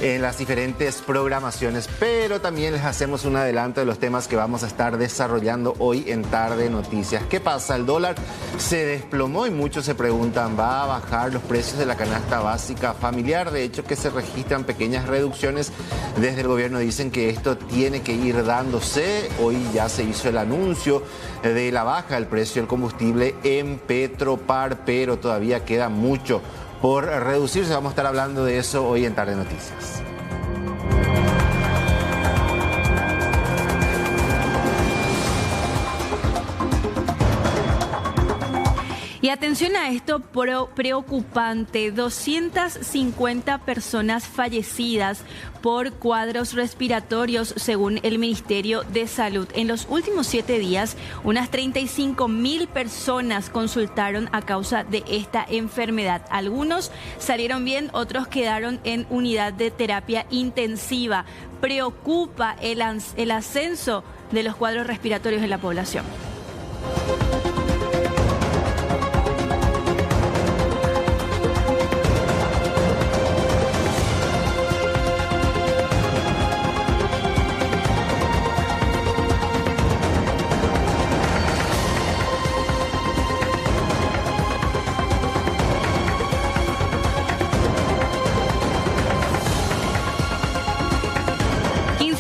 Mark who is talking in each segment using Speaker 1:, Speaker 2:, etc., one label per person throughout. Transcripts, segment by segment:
Speaker 1: en las diferentes programaciones, pero también les hacemos un adelanto de los temas que vamos a estar desarrollando hoy en Tarde Noticias. ¿Qué pasa? El dólar se desplomó y muchos se preguntan, ¿va a bajar los precios de la canasta básica familiar? De hecho, que se registran pequeñas reducciones. Desde el gobierno dicen que esto tiene que ir dándose. Hoy ya se hizo el anuncio de la baja del precio del combustible en Petropar, pero todavía queda mucho por reducirse. Vamos a estar hablando de eso hoy en Tarde Noticias.
Speaker 2: Y atención a esto preocupante, 250 personas fallecidas por cuadros respiratorios según el Ministerio de Salud. En los últimos 7 días, unas 35.000 personas consultaron a causa de esta enfermedad. Algunos salieron bien, otros quedaron en unidad de terapia intensiva. Preocupa el ascenso de los cuadros respiratorios en la población.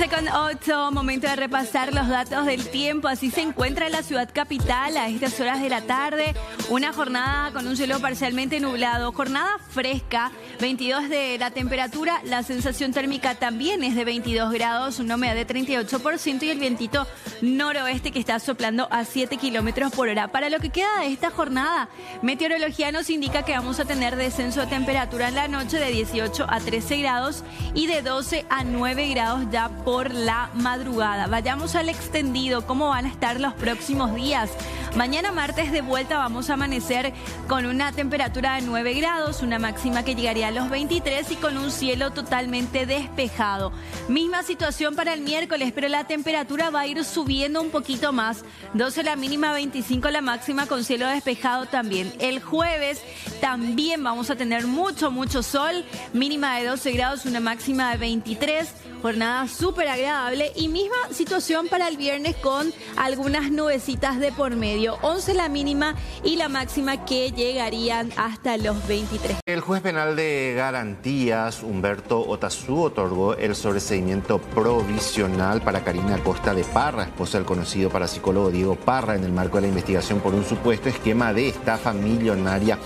Speaker 2: Con 8, momento de repasar los datos del tiempo. Así se encuentra la ciudad capital a estas horas de la tarde. Una jornada con un cielo parcialmente nublado. Jornada fresca, 22 de la temperatura. La sensación térmica también es de 22 grados, una humedad de 38% y el vientito noroeste que está soplando a 7 kilómetros por hora. Para lo que queda de esta jornada, meteorología nos indica que vamos a tener descenso de temperatura en la noche de 18 a 13 grados y de 12 a 9 grados ya por la madrugada. Vayamos al extendido, cómo van a estar los próximos días. Mañana martes de vuelta vamos a amanecer con una temperatura de 9 grados, una máxima que llegaría a los 23 y con un cielo totalmente despejado. Misma situación para el miércoles, pero la temperatura va a ir subiendo un poquito más. 12 la mínima, 25 la máxima con cielo despejado también. El jueves también vamos a tener mucho sol, mínima de 12 grados, una máxima de 23. Jornada súper agradable y misma situación para el viernes con algunas nubecitas de por medio. 11 la mínima y la máxima que llegarían hasta los 23.
Speaker 1: El juez penal de garantías, Humberto Otazú, otorgó el sobreseimiento provisional para Karina Acosta de Parra, esposa del conocido parapsicólogo Diego Parra, en el marco de la investigación por un supuesto esquema de estafa millonaria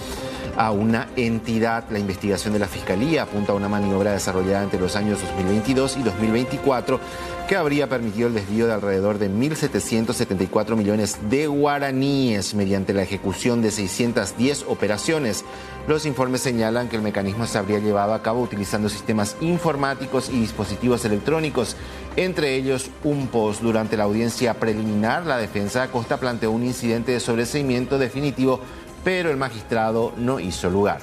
Speaker 1: a una entidad. La investigación de la Fiscalía apunta a una maniobra desarrollada entre los años 2022 y 2024 que habría permitido el desvío de alrededor de 1.774 millones de guaraníes mediante la ejecución de 610 operaciones. Los informes señalan que el mecanismo se habría llevado a cabo utilizando sistemas informáticos y dispositivos electrónicos, entre ellos un POS. Durante la audiencia preliminar, la defensa de Acosta planteó un incidente de sobreseimiento definitivo, pero el magistrado no hizo lugar.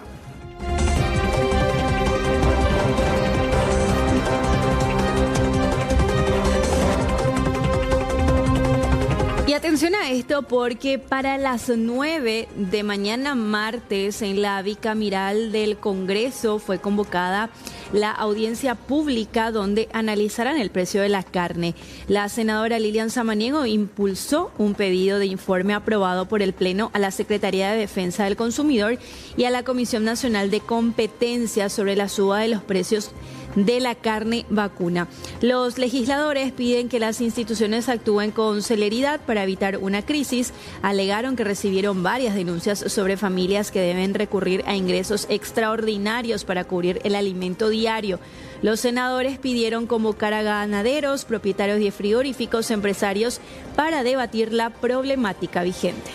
Speaker 2: Y atención a esto porque para las 9 de mañana martes en la bicameral del Congreso fue convocada la audiencia pública donde analizarán el precio de la carne. La senadora Lilian Samaniego impulsó un pedido de informe aprobado por el Pleno a la Secretaría de Defensa del Consumidor y a la Comisión Nacional de Competencia sobre la suba de los precios de la carne vacuna. Los legisladores piden que las instituciones actúen con celeridad para evitar una crisis. Alegaron que recibieron varias denuncias sobre familias que deben recurrir a ingresos extraordinarios para cubrir el alimento diario. Los senadores pidieron convocar a ganaderos, propietarios de frigoríficos, empresarios para debatir la problemática vigente.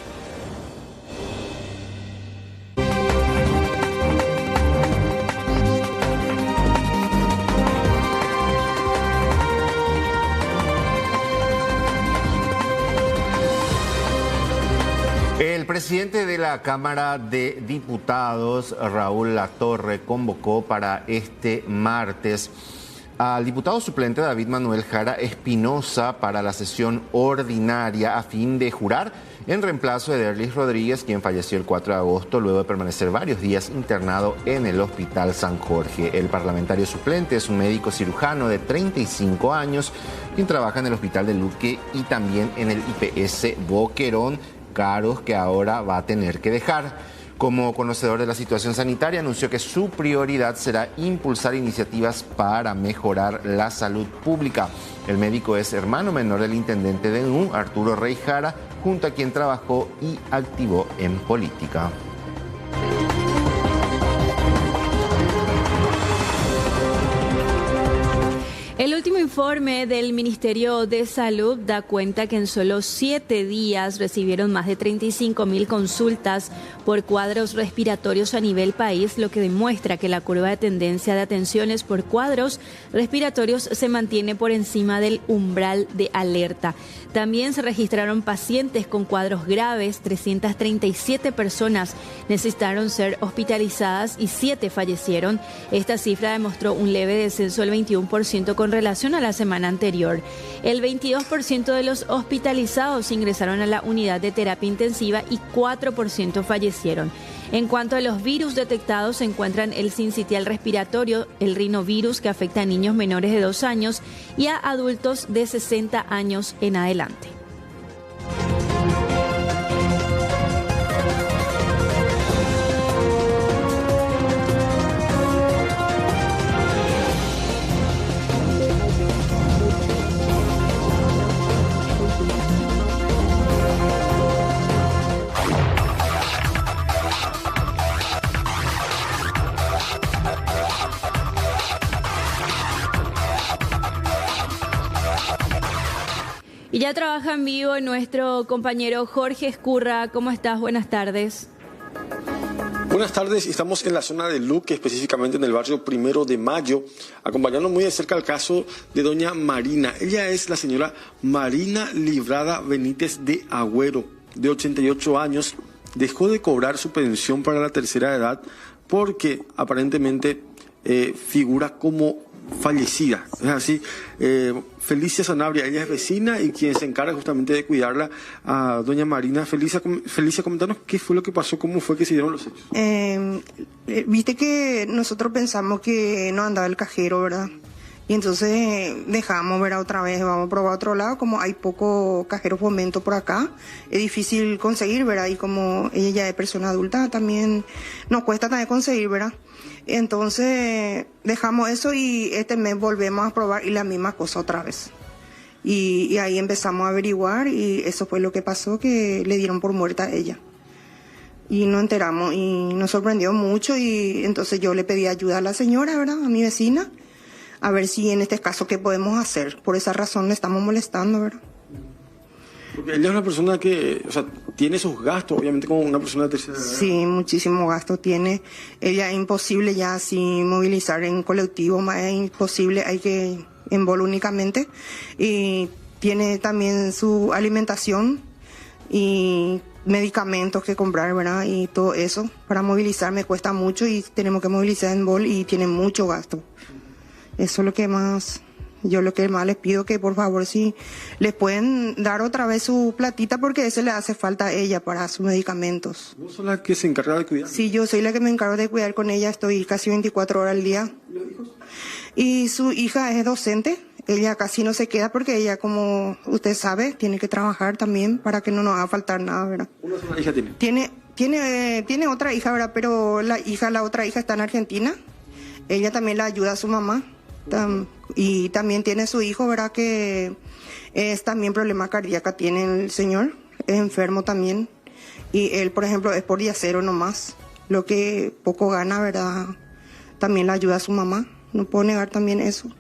Speaker 1: El presidente de la Cámara de Diputados, Raúl Latorre, convocó para este martes al diputado suplente David Manuel Jara Espinosa para la sesión ordinaria a fin de jurar en reemplazo de Derlis Rodríguez, quien falleció el 4 de agosto luego de permanecer varios días internado en el Hospital San Jorge. El parlamentario suplente es un médico cirujano de 35 años, quien trabaja en el Hospital de Luque y también en el IPS Boquerón, cargos que ahora va a tener que dejar. Como conocedor de la situación sanitaria, anunció que su prioridad será impulsar iniciativas para mejorar la salud pública. El médico es hermano menor del intendente de NU, Arturo Rey Jara, junto a quien trabajó y activó en política.
Speaker 2: El último informe del Ministerio de Salud da cuenta que en solo 7 días recibieron más de 35.000 consultas por cuadros respiratorios a nivel país, lo que demuestra que la curva de tendencia de atenciones por cuadros respiratorios se mantiene por encima del umbral de alerta. También se registraron pacientes con cuadros graves, 337 personas necesitaron ser hospitalizadas y 7 fallecieron. Esta cifra demostró un leve descenso del 21% con relación a la semana anterior. El 22% de los hospitalizados ingresaron a la unidad de terapia intensiva y 4% fallecieron. En cuanto a los virus detectados, se encuentran el sincitial respiratorio, el rinovirus que afecta a niños menores de 2 años y a adultos de 60 años en adelante. Y ya trabaja en vivo nuestro compañero Jorge Escurra. ¿Cómo estás? Buenas tardes.
Speaker 3: Buenas tardes, estamos en la zona de Luque, específicamente en el barrio 1 de Mayo, acompañando muy de cerca el caso de doña Marina. Ella es la señora Marina Librada Benítez de Agüero, de 88 años. Dejó de cobrar su pensión para la tercera edad porque aparentemente figura como fallecida. Es así, Felicia Sanabria, ella es vecina y quien se encarga justamente de cuidarla a doña Marina. Felicia, comentanos qué fue lo que pasó, cómo fue que se dieron los hechos.
Speaker 4: Viste que nosotros pensamos que no andaba el cajero, ¿verdad? Y entonces dejamos, ver otra vez, vamos a probar otro lado. Como hay poco cajero Fomento por acá, es difícil conseguir, ¿verdad? Y como ella ya es persona adulta, también nos cuesta también conseguir, ¿verdad? Entonces dejamos eso y este mes volvemos a probar y la misma cosa otra vez. Y ahí empezamos a averiguar y eso fue lo que pasó, que le dieron por muerta a ella. Y nos enteramos y nos sorprendió mucho y entonces yo le pedí ayuda a la señora, ¿verdad? A mi vecina, a ver si en este caso qué podemos hacer. Por esa razón le estamos molestando, ¿verdad?
Speaker 3: Porque ella es una persona que, o sea, tiene sus gastos, obviamente, como una persona de tercera edad.
Speaker 4: Sí, muchísimo gasto tiene. Ella es imposible ya así movilizar en colectivo, más es imposible, hay que en bolo únicamente. Y tiene también su alimentación y medicamentos que comprar, ¿verdad? Y todo eso para movilizar me cuesta mucho y tenemos que movilizar en bol y tiene mucho gasto. Eso es lo que más... Yo lo que más les pido que por favor si les pueden dar otra vez su platita porque eso le hace falta a ella para sus medicamentos.
Speaker 3: ¿Vos sos la que se encarga de cuidar?
Speaker 4: Sí, yo soy la que me encargo de cuidar con ella, estoy casi 24 horas al día.
Speaker 3: ¿Y los hijos?
Speaker 4: Y su hija es docente, ella casi no se queda porque ella, como usted sabe, tiene que trabajar también para que no nos haga faltar nada, ¿verdad?
Speaker 3: ¿Una sola hija tiene?
Speaker 4: Tiene otra hija, ¿verdad? Pero la otra hija está en Argentina, ella también la ayuda a su mamá. Y también tiene su hijo, ¿verdad? Que es también problema cardíaco, tiene el señor, es enfermo también. Y él, por ejemplo, es por día cero nomás. Lo que poco gana, ¿verdad? También la ayuda a su mamá. No puedo negar también eso.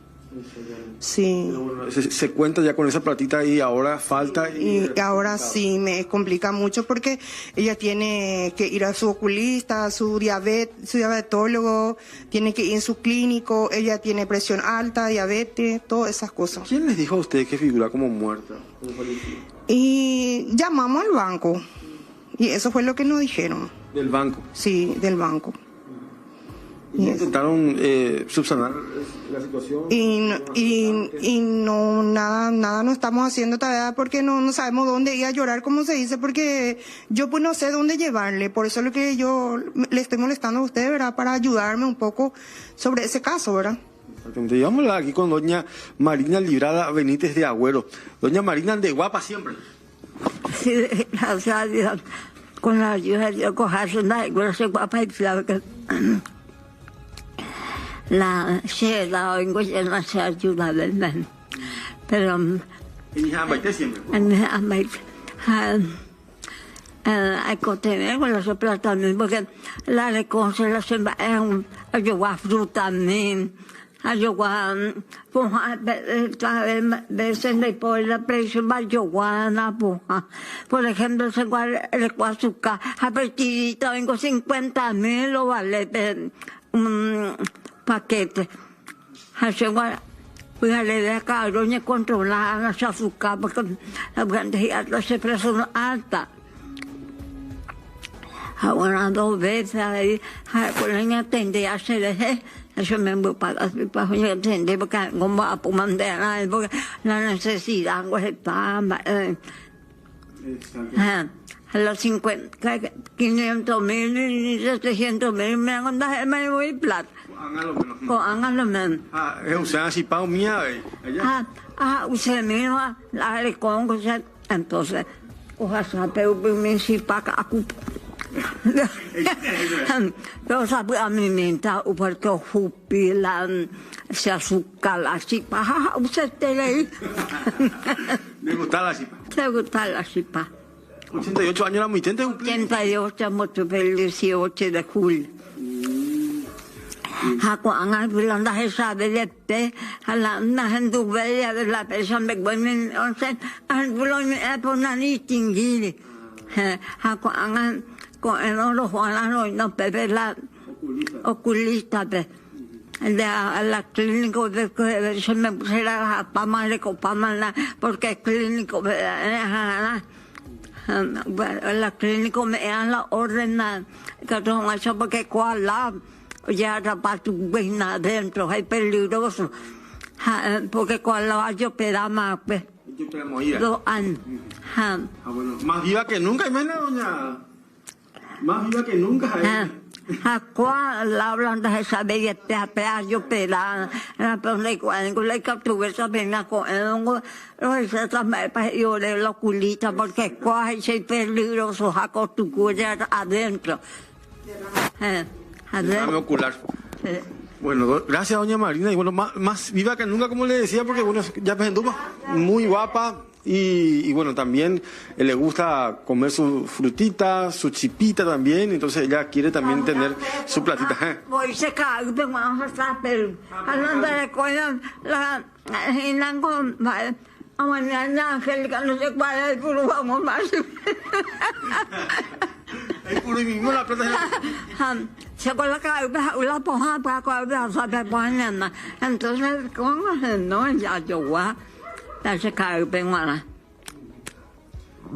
Speaker 4: Sí.
Speaker 3: Bueno, se cuenta ya con esa platita y ahora falta.
Speaker 4: Y ahora sí me complica mucho porque ella tiene que ir a su oculista, su diabetólogo, tiene que ir en su clínico, ella tiene presión alta, diabetes, todas esas cosas.
Speaker 3: ¿Quién les dijo a ustedes que figura como muerta?
Speaker 4: Y llamamos al banco y eso fue lo que nos dijeron.
Speaker 3: ¿Del banco?
Speaker 4: Sí, del banco.
Speaker 3: ¿Intentaron subsanar la situación?
Speaker 4: Y no, nada no estamos haciendo todavía porque no sabemos dónde ir a llorar, como se dice, porque yo pues no sé dónde llevarle. Por eso es lo que yo le estoy molestando a usted, ¿verdad? Para ayudarme un poco sobre ese caso, ¿verdad?
Speaker 3: Exactamente. Y vamos a hablar aquí con doña Marina Librada Benítez de Agüero. Doña Marina, de guapa siempre.
Speaker 5: Sí, gracias a Dios. Con la ayuda de Dios, cogerse una igual se guapa y claro que la ciudad vengo llena de ayuda del men. Pero
Speaker 3: ¿Y Jamaica siempre?
Speaker 5: hay que tener con los plátanos porque la reconciliación es un ayuda fruta también. Ayuda, veces le pone la presión ayuda, por ejemplo, se guarda el azúcar, a partir vengo 50.000 o vale un paquete. Así guarda, pues le de acá, doña controlar las azúcar, porque la cantidad de esa presión alta. Ahora 2 veces ahí, por la atendí a hacer eso me para entender porque como a mandar porque la necesidad está a los 500.000 y 700.000 me han dado me voy plata con lo menos
Speaker 3: usted así pa mía
Speaker 5: usted mismo la recon entonces ojalá pero me si paga pero sabe a mí me está porque jubilan se azúcar la chipa usted te leí
Speaker 3: ¿le gusta la chipa?
Speaker 5: ¿Le gusta la chipa?
Speaker 3: 88 años la muy tente
Speaker 5: 88 mucho el 18 de julio cuando hablando de esa belleza hablando de bella de la persona que viene entonces hablando de una distinguida cuando con el oro Juan no pepe la oculista de la clínica de se me pusiera a pamale con pamala porque el clínico la clínica me dan la orden que no eso porque cuál la ya para tu buena adentro es peligroso porque cuál la yo peda más pues 2 años
Speaker 3: bueno más viva que nunca doña más viva que nunca
Speaker 5: cuál hablan de esa belleza pero yo peda pero cuando le capturé esa pena con esa también yo de la oculita porque cuál es peligroso jaco tu cuello adentro
Speaker 3: ocular. Bueno, gracias doña Marina y bueno, más viva que nunca como le decía porque bueno, ya presentó muy guapa y bueno, también le gusta comer su frutita, su chipita también, entonces ella quiere también tener su platita.
Speaker 5: Voy a secar, vamos a estar pero hablando de cosas la mañana Angélica no sé cuál es pero vamos más
Speaker 3: el puro mismo la plata
Speaker 5: se coloca la poja para cuando se pone entonces cómo no ya yo va la secar penguana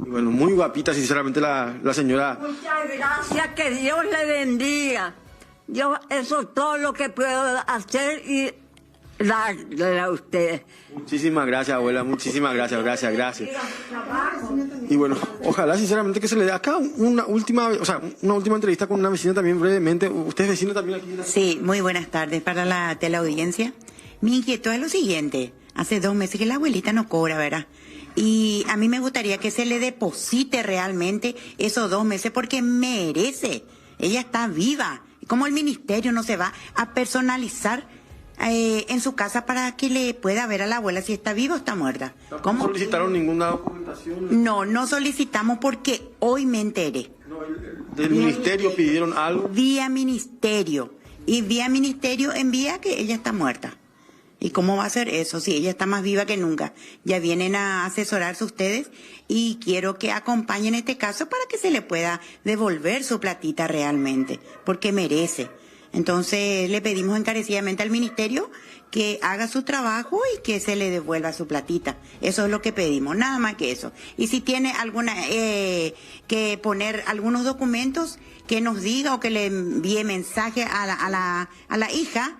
Speaker 3: y bueno muy guapita sinceramente la señora.
Speaker 5: Muchas gracias, que Dios le bendiga. Yo eso es todo lo que puedo hacer y darle a ustedes.
Speaker 3: Muchísimas gracias, abuela, muchísimas gracias. Y bueno, ojalá sinceramente que se le dé acá una última entrevista con una vecina también brevemente. ¿Usted es vecino también aquí?
Speaker 6: Sí, muy buenas tardes para la teleaudiencia. Mi inquietud es lo siguiente. Hace 2 meses que la abuelita no cobra, ¿verdad? Y a mí me gustaría que se le deposite realmente esos 2 meses porque merece. Ella está viva. ¿Cómo el ministerio no se va a personalizar en su casa para que le pueda ver a la abuela si está viva o está muerta?
Speaker 3: ¿Cómo? ¿No solicitaron ninguna documentación?
Speaker 6: No solicitamos porque hoy me enteré.
Speaker 3: ¿Del ministerio pidieron algo?
Speaker 6: Vía ministerio. Y vía ministerio envía que ella está muerta. ¿Y cómo va a ser eso si ella está más viva que nunca? Ya vienen a asesorarse ustedes y quiero que acompañen este caso para que se le pueda devolver su platita realmente, porque merece. Entonces le pedimos encarecidamente al ministerio que haga su trabajo y que se le devuelva su platita. Eso es lo que pedimos, nada más que eso. Y si tiene alguna que poner algunos documentos, que nos diga o que le envíe mensaje a la hija.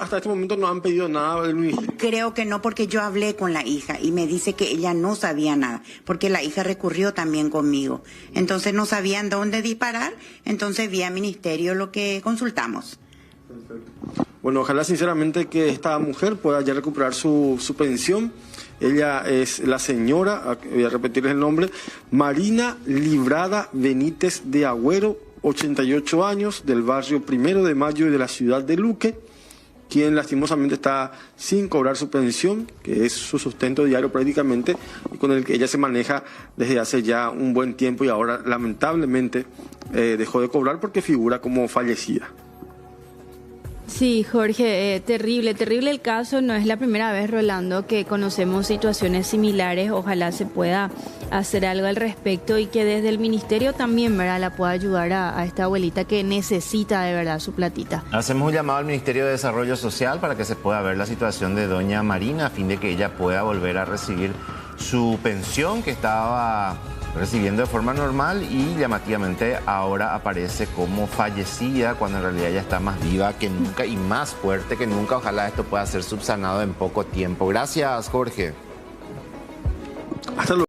Speaker 3: Hasta este momento no han pedido nada del ministerio.
Speaker 6: Creo que no, porque yo hablé con la hija y me dice que ella no sabía nada, porque la hija recurrió también conmigo. Entonces no sabían dónde disparar, entonces vía ministerio lo que consultamos.
Speaker 3: Bueno, ojalá sinceramente que esta mujer pueda ya recuperar su pensión. Ella es la señora, voy a repetirles el nombre, Marina Librada Benítez de Agüero, 88 años, del barrio 1 de Mayo de la ciudad de Luque, quien lastimosamente está sin cobrar su pensión, que es su sustento diario prácticamente, y con el que ella se maneja desde hace ya un buen tiempo y ahora lamentablemente dejó de cobrar porque figura como fallecida.
Speaker 2: Sí, Jorge, terrible el caso. No es la primera vez, Rolando, que conocemos situaciones similares. Ojalá se pueda hacer algo al respecto y que desde el ministerio también, ¿verdad?, la pueda ayudar a esta abuelita que necesita de verdad su platita.
Speaker 1: Hacemos un llamado al Ministerio de Desarrollo Social para que se pueda ver la situación de doña Marina a fin de que ella pueda volver a recibir su pensión que estaba recibiendo de forma normal y llamativamente ahora aparece como fallecida cuando en realidad ya está más viva que nunca y más fuerte que nunca. Ojalá esto pueda ser subsanado en poco tiempo. Gracias, Jorge.
Speaker 3: Hasta luego.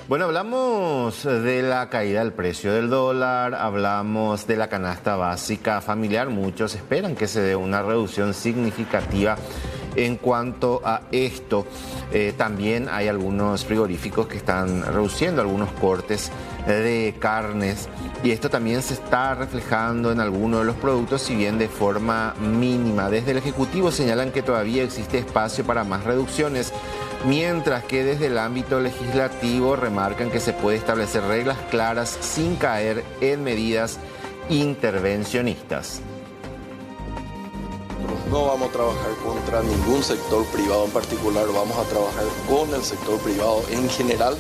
Speaker 1: Bueno, hablamos de la caída del precio del dólar, hablamos de la canasta básica familiar. Muchos esperan que se dé una reducción significativa en cuanto a esto. También hay algunos frigoríficos que están reduciendo algunos cortes de carnes y esto también se está reflejando en algunos de los productos, si bien de forma mínima. Desde el Ejecutivo señalan que todavía existe espacio para más reducciones, mientras que desde el ámbito legislativo remarcan que se puede establecer reglas claras sin caer en medidas intervencionistas.
Speaker 7: No vamos a trabajar contra ningún sector privado en particular, vamos a trabajar con el sector privado en general,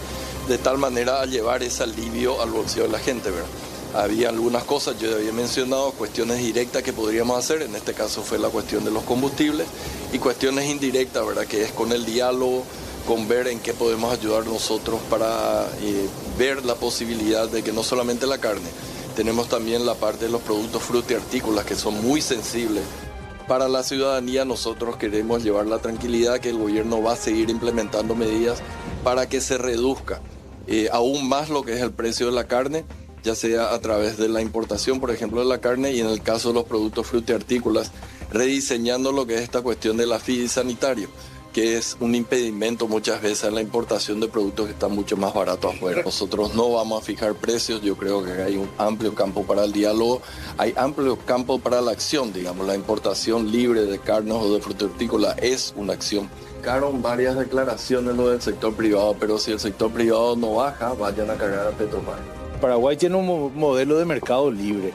Speaker 7: de tal manera a llevar ese alivio al bolsillo de la gente, ¿verdad? Había algunas cosas, yo había mencionado, cuestiones directas que podríamos hacer, en este caso fue la cuestión de los combustibles, y cuestiones indirectas, ¿verdad?, que es con el diálogo, con ver en qué podemos ayudar nosotros para ver la posibilidad de que no solamente la carne, tenemos también la parte de los productos frutícolas que son muy sensibles. Para la ciudadanía nosotros queremos llevar la tranquilidad que el gobierno va a seguir implementando medidas para que se reduzca aún más lo que es el precio de la carne, ya sea a través de la importación, por ejemplo, de la carne, y en el caso de los productos frutícolas, rediseñando lo que es esta cuestión del sanitario, que es un impedimento muchas veces en la importación de productos que están mucho más baratos afuera. Nosotros no vamos a fijar precios, yo creo que hay un amplio campo para el diálogo, hay amplio campo para la acción, digamos, la importación libre de carnes o de fruta hortícola es una acción. Sacaron varias declaraciones lo del sector privado, pero si el sector privado no baja, vayan a cargar a Petromar.
Speaker 8: Paraguay tiene un modelo de mercado libre.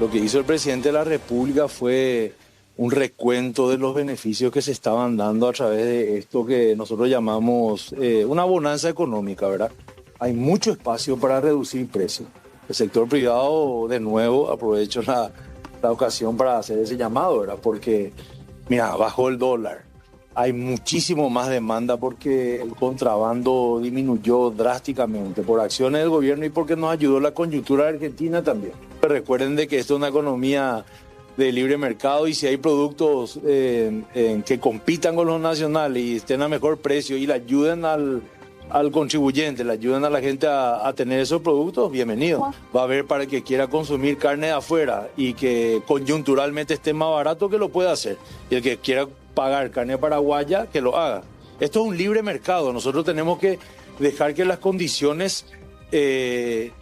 Speaker 8: Lo que hizo el presidente de la República fue un recuento de los beneficios que se estaban dando a través de esto que nosotros llamamos una bonanza económica, ¿verdad? Hay mucho espacio para reducir precios. El sector privado, de nuevo, aprovecho la ocasión para hacer ese llamado, ¿verdad? Porque, mira, bajó el dólar. Hay muchísimo más demanda porque el contrabando disminuyó drásticamente por acciones del gobierno y porque nos ayudó la coyuntura de Argentina también. Recuerden de que esto es una economía de libre mercado y si hay productos que compitan con los nacionales y estén a mejor precio y le ayuden al contribuyente, le ayuden a la gente a tener esos productos, bienvenido. Va a haber para el que quiera consumir carne de afuera y que coyunturalmente esté más barato, que lo pueda hacer. Y el que quiera pagar carne paraguaya, que lo haga. Esto es un libre mercado. Nosotros tenemos que dejar que las condiciones se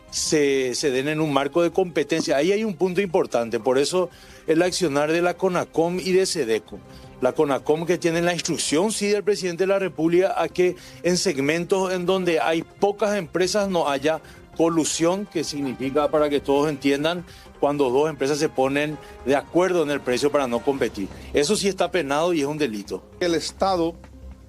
Speaker 8: den en un marco de competencia. Ahí hay un punto importante. Por eso el accionar de la CONACOM y de SEDECO. La CONACOM, que tiene la instrucción, sí, del presidente de la República a que en segmentos en donde hay pocas empresas no haya colusión, que significa, para que todos entiendan, cuando dos empresas se ponen de acuerdo en el precio para no competir. Eso sí está penado y es un delito.
Speaker 9: El Estado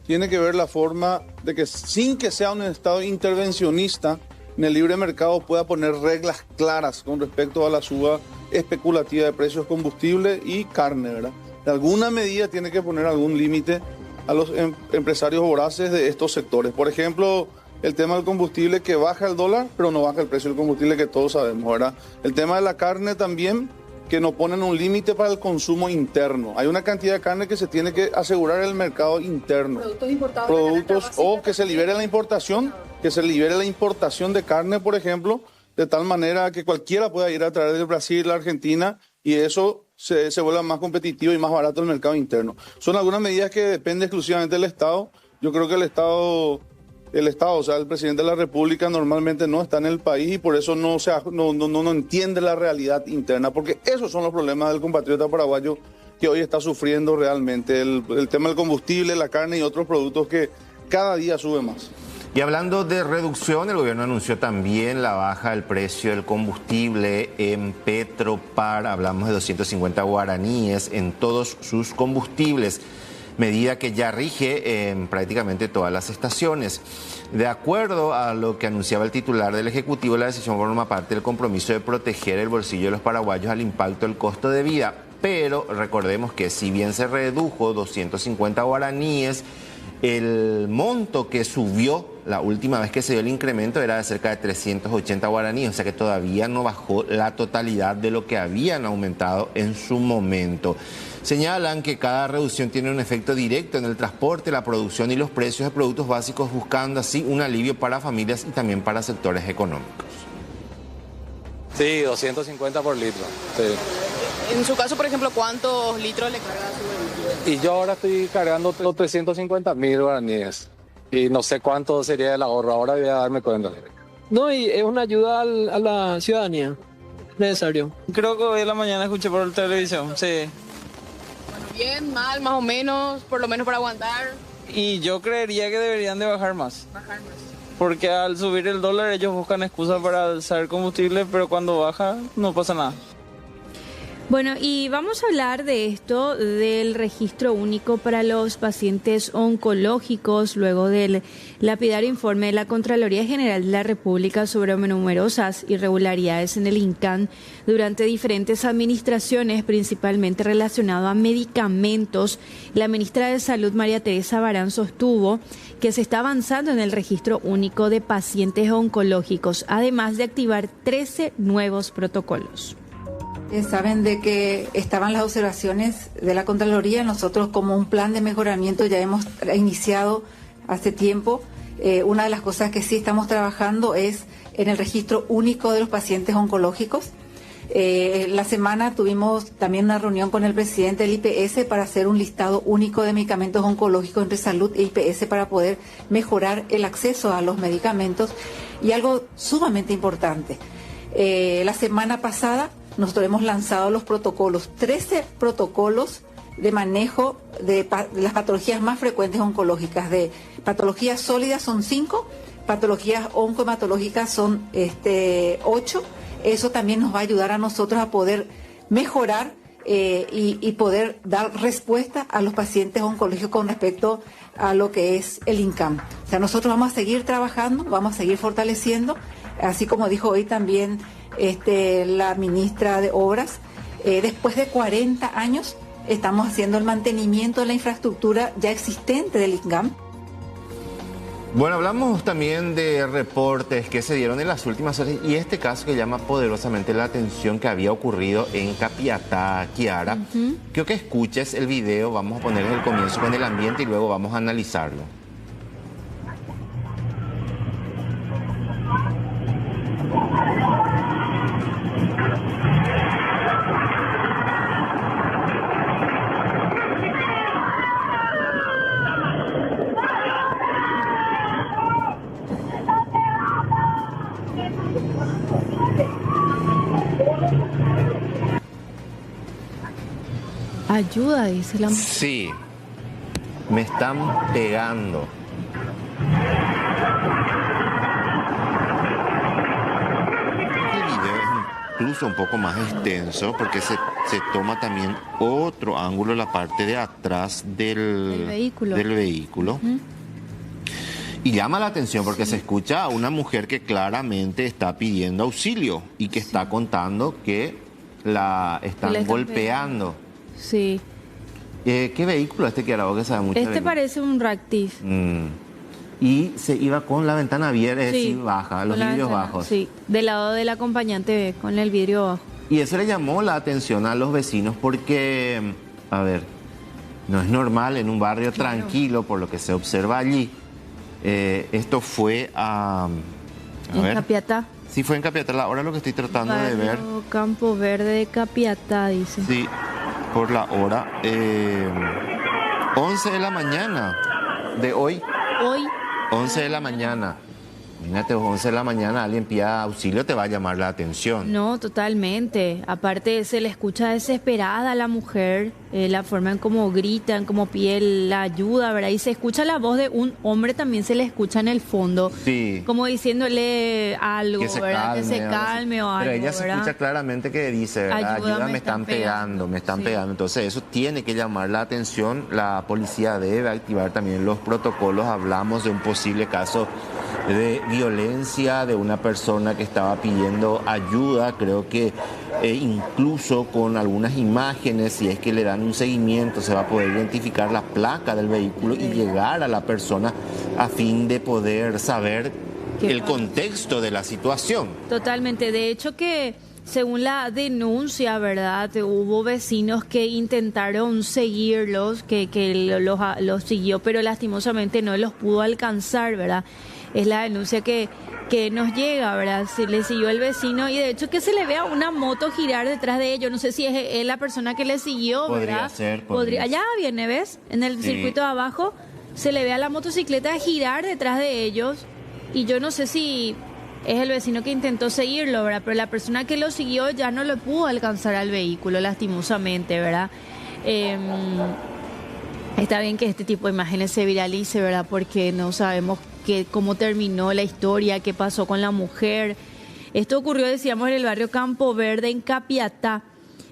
Speaker 9: tiene que ver la forma de que, sin que sea un Estado intervencionista, en el libre mercado pueda poner reglas claras con respecto a la suba especulativa de precios combustible y carne, ¿verdad? De alguna medida tiene que poner algún límite a los empresarios voraces de estos sectores. Por ejemplo, el tema del combustible, que baja el dólar, pero no baja el precio del combustible, que todos sabemos, ¿verdad? El tema de la carne también, que no ponen un límite para el consumo interno. Hay una cantidad de carne que se tiene que asegurar en el mercado interno. Productos importados. Productos, o que se libere la importación, de carne, por ejemplo, de tal manera que cualquiera pueda ir a través de Brasil, la Argentina, y eso se vuelva más competitivo y más barato el mercado interno. Son algunas medidas que dependen exclusivamente del Estado. Yo creo que el Estado, o sea, el presidente de la República normalmente no está en el país y por eso no entiende la realidad interna, porque esos son los problemas del compatriota paraguayo que hoy está sufriendo realmente, el tema del combustible, la carne y otros productos que cada día suben más.
Speaker 1: Y hablando de reducción, el gobierno anunció también la baja del precio del combustible en Petropar. Hablamos de 250 guaraníes en todos sus combustibles, medida que ya rige en prácticamente todas las estaciones. De acuerdo a lo que anunciaba el titular del Ejecutivo, la decisión forma parte del compromiso de proteger el bolsillo de los paraguayos al impacto del costo de vida. Pero recordemos que si bien se redujo 250 guaraníes, el monto que subió la última vez que se dio el incremento era de cerca de 380 guaraníes, o sea que todavía no bajó la totalidad de lo que habían aumentado en su momento. Señalan que cada reducción tiene un efecto directo en el transporte, la producción y los precios de productos básicos, buscando así un alivio para familias y también para sectores económicos.
Speaker 10: Sí, 250 por litro. Sí.
Speaker 11: En su caso, por ejemplo, ¿cuántos litros le carga su vehículo?
Speaker 10: Y yo ahora estoy cargando los 350.000 guaraníes. Y no sé cuánto sería el ahorro, ahora voy a darme cuenta.
Speaker 12: No, y es una ayuda a la ciudadanía, necesario.
Speaker 13: Creo que hoy en la mañana escuché por la televisión, sí.
Speaker 11: Bueno, bien, mal, más o menos, por lo menos para aguantar.
Speaker 13: Y yo creería que deberían de bajar más. Porque al subir el dólar ellos buscan excusas para alzar combustible, pero cuando baja no pasa nada.
Speaker 2: Bueno, y vamos a hablar de esto, del registro único para los pacientes oncológicos, luego del lapidario informe de la Contraloría General de la República sobre numerosas irregularidades en el INCAN durante diferentes administraciones, principalmente relacionado a medicamentos. La ministra de Salud, María Teresa Barán, sostuvo que se está avanzando en el registro único de pacientes oncológicos, además de activar 13 nuevos protocolos.
Speaker 14: Saben de que estaban las observaciones de la Contraloría. Nosotros, como un plan de mejoramiento, ya hemos iniciado hace tiempo. Una de las cosas que sí estamos trabajando es en el registro único de los pacientes oncológicos. La semana tuvimos también una reunión con el presidente del IPS para hacer un listado único de medicamentos oncológicos entre salud e IPS para poder mejorar el acceso a los medicamentos. Y algo sumamente importante, la semana pasada nosotros hemos lanzado los protocolos, 13 protocolos de manejo de las patologías más frecuentes oncológicas. De patologías sólidas son 5, patologías oncohematológicas son 8. Eso también nos va a ayudar a nosotros a poder mejorar y poder dar respuesta a los pacientes oncológicos con respecto a lo que es el INCAN. O sea, nosotros vamos a seguir trabajando, vamos a seguir fortaleciendo, así como dijo hoy también la ministra de Obras. Después de 40 años estamos haciendo el mantenimiento de la infraestructura ya existente del INCAN.
Speaker 1: Bueno, hablamos también de reportes que se dieron en las últimas horas y este caso que llama poderosamente la atención, que había ocurrido en Capiatá, Kiara. Quiero que escuches el video, vamos a poner el comienzo con el ambiente y luego vamos a analizarlo.
Speaker 2: Ayuda, dice la mujer.
Speaker 1: Sí, me están pegando. El video es incluso un poco más extenso porque se toma también otro ángulo, la parte de atrás del vehículo. Y llama la atención porque se escucha a una mujer que claramente está pidiendo auxilio y que está contando que la están
Speaker 2: Le están
Speaker 1: golpeando.
Speaker 2: Sí.
Speaker 1: ¿Qué vehículo este que vos que sabe mucho? de
Speaker 2: Este
Speaker 1: vehículos?
Speaker 2: parece un Ractif.
Speaker 1: Y se iba con la ventana abierta, es
Speaker 2: Sí,
Speaker 1: decir, baja, los
Speaker 2: con la
Speaker 1: vidrios
Speaker 2: ventana,
Speaker 1: bajos.
Speaker 2: Sí, del lado del acompañante con el vidrio bajo.
Speaker 1: Y eso le llamó la atención a los vecinos porque, a ver, no es normal en un barrio tranquilo por lo que se observa allí. Esto fue
Speaker 2: En
Speaker 1: ver.
Speaker 2: Capiatá.
Speaker 1: Sí, fue en Capiatá. Ahora lo que estoy tratando de ver.
Speaker 2: Campo Verde de Capiatá, dice.
Speaker 1: Sí, por la hora. 11 de la mañana de hoy.
Speaker 2: Hoy.
Speaker 1: 11 de la mañana. Imagínate, 11 de la mañana alguien pida auxilio, te va a llamar la atención.
Speaker 2: No, totalmente. Aparte, se le escucha desesperada a la mujer, la forma en cómo gritan, cómo pide la ayuda, ¿verdad? Y se escucha la voz de un hombre, también se le escucha en el fondo.
Speaker 1: Sí.
Speaker 2: Como diciéndole algo,
Speaker 1: Que se
Speaker 2: ¿verdad? Que se
Speaker 1: calme,
Speaker 2: calme o algo,
Speaker 1: Pero ella se
Speaker 2: ¿verdad?
Speaker 1: escucha claramente que dice, ¿verdad? Ayuda, me están pegando, me están pegando. Entonces eso tiene que llamar la atención. La policía debe activar también los protocolos. Hablamos de un posible caso de violencia de una persona que estaba pidiendo ayuda. Creo que incluso con algunas imágenes, si es que le dan un seguimiento, se va a poder identificar la placa del vehículo y llegar a la persona a fin de poder saber el contexto de la situación.
Speaker 2: Totalmente. De hecho que, según la denuncia, ¿verdad? Hubo vecinos que intentaron seguirlos, que los siguió, pero lastimosamente no los pudo alcanzar, ¿verdad? Es la denuncia que nos llega, ¿verdad? Se le siguió el vecino y de hecho que se le vea una moto girar detrás de ellos. No sé si es la persona que le siguió, ¿verdad? Podría ser. Allá viene, ¿ves? En el circuito de abajo se le ve a la motocicleta girar detrás de ellos y yo no sé si es el vecino que intentó seguirlo, ¿verdad? Pero la persona que lo siguió ya no lo pudo alcanzar al vehículo, lastimosamente, ¿verdad? Está bien que este tipo de imágenes se viralice, ¿verdad? Porque no sabemos cómo terminó la historia, qué pasó con la mujer. Esto ocurrió, decíamos, en el barrio Campo Verde, en Capiatá.